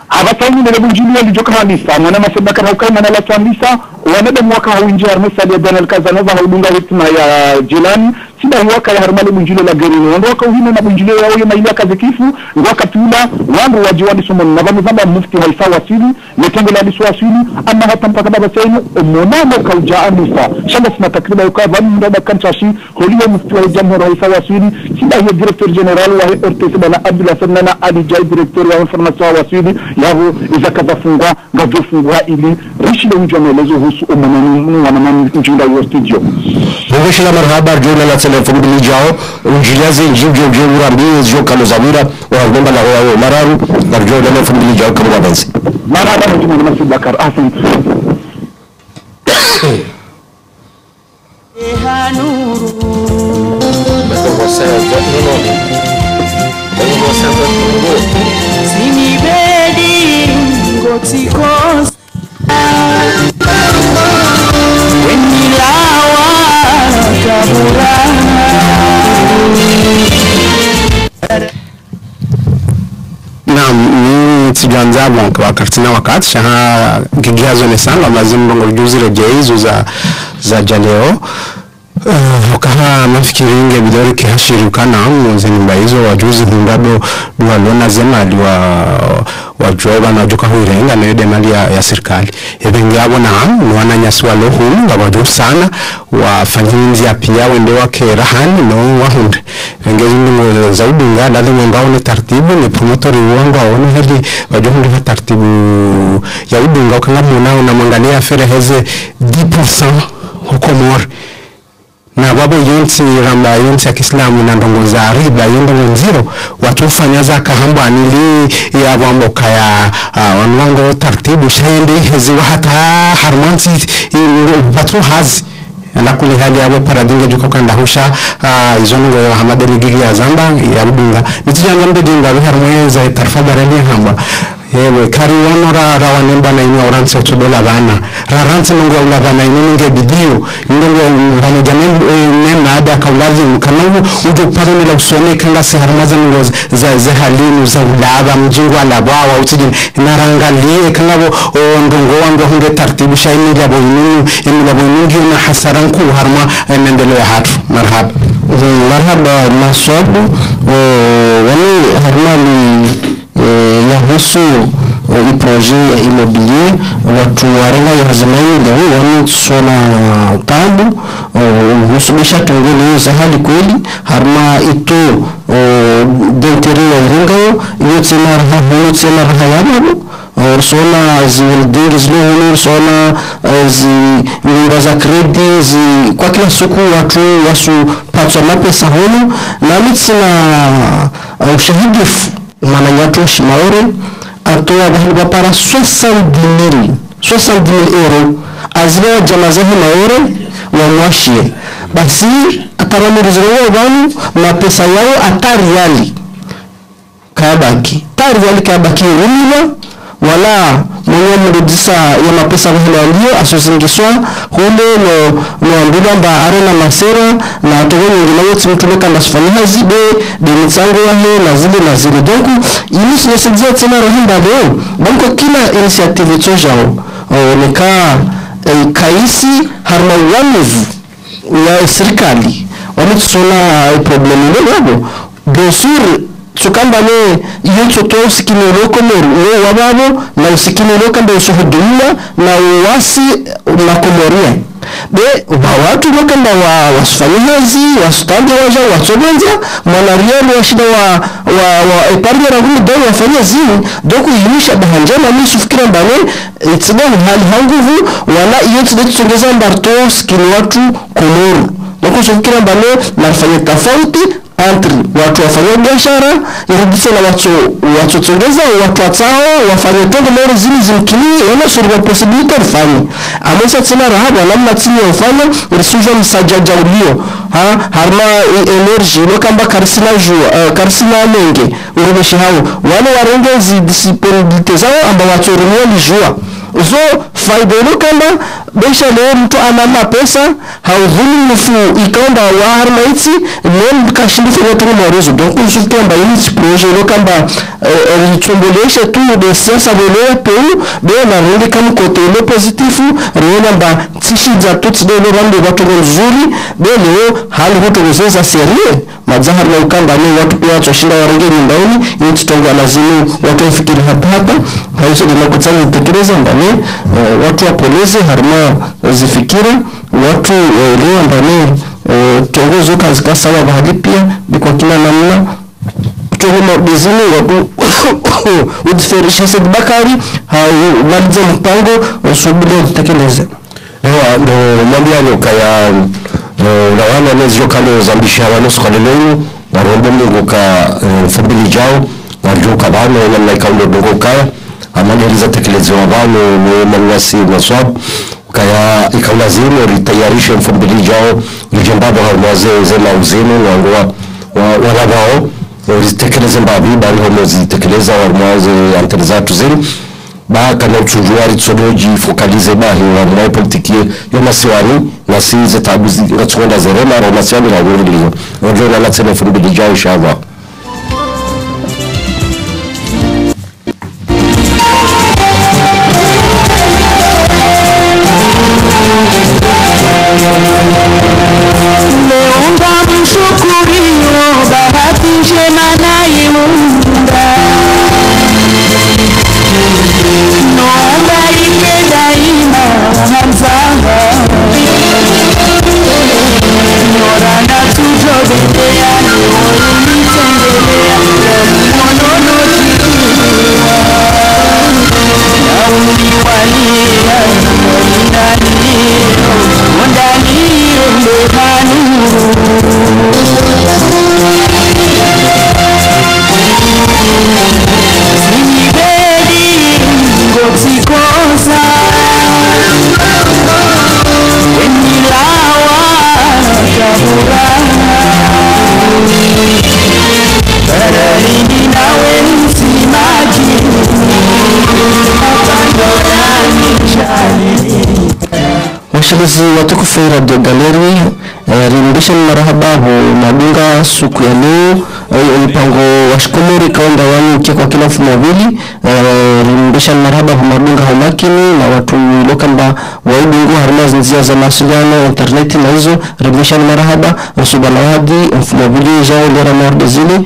abatani ne lebujumeli ljokandisa mwana masabaka hukama na latandisa wanada mwaka hawinjia armesa ya Daniel Casanova haudunga hitima ya Jilani sida mwaka ya harmali bunjilo la gerino waka uhina na bunjilo ya uye maili ya kazikifu waka tula wangu wajiwani sumoni na vamizamba mufti haifa wasili netenge la lisu wasili ama hata mpaka baba sainu monamo kaujaa nisa shamba sina takriba yukaa vani mdada kanchashi holiwa mufti wa jamhuri haifa wasili sida hiyo director general wa RTC bana Abdullah Sanana Ali Jai director wa information wasili yahu izakaza fungwa gajo fungwa ili rishi le unjwa melezo husu umanani wanamani njinda yo studio Mweshila marhaba jona la telefoni bilijao unjiliaze njibjo urambiye zhoka lozabira wangomba la wao mararu na jona la telefoni bilijao kama wabansi marhaba mjuma na Masud Bakar ahsan Sinibedi ngotikos wenilawa kabura Naam, sijaanza wakati na wakati shaha gigiazo ni sana lazima bongo juzi rejeizo za jaleo wakaha mafikiri inge bidori kihashirikana mwenze nyumba hizo wajuzi hundado dualona zema wajoba na joka huirenga na yode mali ya serikali ebengi abo na mwana nyaswa lohum ngabaju sana wafanyinzi ya pia wende wake rahani no wahunde engezi ndingo zaidi ngala ndingo ngao ni taratibu ni promotori wangu aone hadi wajohundi wa taratibu ya udunga ukanga mwana na mwangalia fere heze 10% huko mori na babo yonti ramba yonti ya Kiislamu na ndongo za riba yondo wenziro watu fanya zaka hamba anili ya wambo kaya wanwango taratibu shaindi hezi wahata harmansi batu hazi na kule hali ya paradinga juko kanda husha izongo ya hamadeli gigi ya zamba ya budunga nitijanga mbedinga harmoyeza tarfa barali hamba yewe kari wanora rawanemba na inu oranse otodola bana raranse mungu ula bana inu nge bidio nungu bana jamem ada kaulazi mkanawu ujo parani la usone kanga se harmaza mungu za halinu za ulaba mjingu alabawa utijini narangalie kanga ndongo wangu hunge tartibu shaini labo inu na hasaranku harma mendelo ya hatu marhaba maswabu wani harmali yahusu projet immobilier watu warenga ya zamani leo wamesona tabu husubisha tongoni za hali kweli harma ito dentere ya irenga yote raha yabo sona zildingi zilo sona nyumba za kredi kwa kila siku watu wasu patwa mapesa hono na mitsina ushahidi mananyatu shimaore atoa bahali para 60,000 euro azira jamazahi maore wa mwashie basi ataramurizo wao na pesa yao atariali kabaki rumila wala mwenye mrudisa ya mapesa wale ndio asosingiswa hule no ndilamba arena masera na togo ngina wote mtumeka ndasifanya zibe de mitsango yale na zile donc ili sinesezia tena rohinda leo donc kila initiative tojao neka kaisi harma wanevu ya serikali wametsona problem ndio bien sûr tukamba ne yoto to usikinelo komoru wababo na usikinelo kamba usuhudumia na uwasi na komoria be watu wakamba wasfanyazi wasutanje waja wasobenza mwanariano wa shida wa epargne raguni do wafanya zini doku yimisha bahanjana ni sufikira mbane tsiba hali hanguvu wala iyo tsongeza mbarto skini watu komoru Donc usifikiri mbano nafanya tofauti entre watu wafanya biashara irudisha na watu tongeza watu watao wafanye tongo leo zili zimkini ona sura possibility fanye amesa tsina rahaba namna tsini ufanye irisujwa msajaja ulio harma energy lokamba karsina menge urebeshi hao wale warenge zi disponibility zao amba watu rumeli jua zo faida lokamba besha leo mtu anama pesa haudhuni mfu ikaomba wa harma iti leo kashindi fanya tongo marezo donc usukia mba ini projet lokamba ritumbolesha tu de siasa velewa peu beo na rende kama kote ile positifu riona mba tishi za tuti dele rande watu nzuri beo hali huto ngozeza serie mazahar na ukamba ni watu pia wachoshinda warenge nyumbani ini tutongo alazimu watu wafikiri hapa hauso dina kutani tekeleza mbani watu wapoleze harma zifikira watu leo mbani kiongozi kazi kasawa bahali pia biko kila namna kutoka bizini watu udiferisha Said Bakari maliza mpango usubiri utekeleze ndo mambo yale kaya lawana nezio kale zambisha wano skalelo warombo mungu ka fabili jao warjuka bano na ikaundo dongo kaya amaliza tekeleze wabano mwasi maswab kaya ikaulazimu ritayarishe mfumbili jao lijembabo harmaze zema uzinu wangwa wanabao ritekeleze mbabi bari homo zitekeleza harmaze antelezatu zinu baka na uchujuari tsodoji fokalize bahi wa politiki yo masiwani nasi zetabuzi ngatsonda zerema ro masiwani na ngurilizo ngona na tsene mfumbili jao inshallah. Washirizi watukufu Radio Galeri rimudisha marahaba madunga suku ya leo mpango wa shikomori kaunda wani kwa kila mfumo wili rimudisha marahaba madunga humakini na watu lokamba waudungu harma zinzia za mawasiliano interneti na hizo rimudisha marahaba usubana wadi mfumo wili jao lera morde zile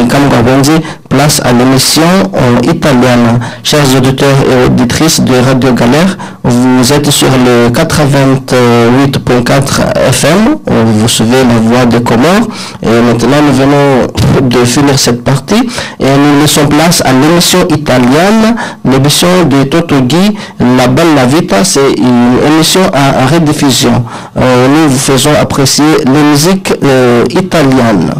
kama gabonze place à l'émission en italien. Chers auditeurs et auditrices de Radio Galère, vous êtes sur le 88.4 FM, vous suivez la voix de Comores et maintenant nous venons de finir cette partie et nous laissons place à l'émission italienne, l'émission de Toto Gui, La Bella Vita, c'est une émission à rediffusion. Nous vous faisons apprécier les musiques italiennes.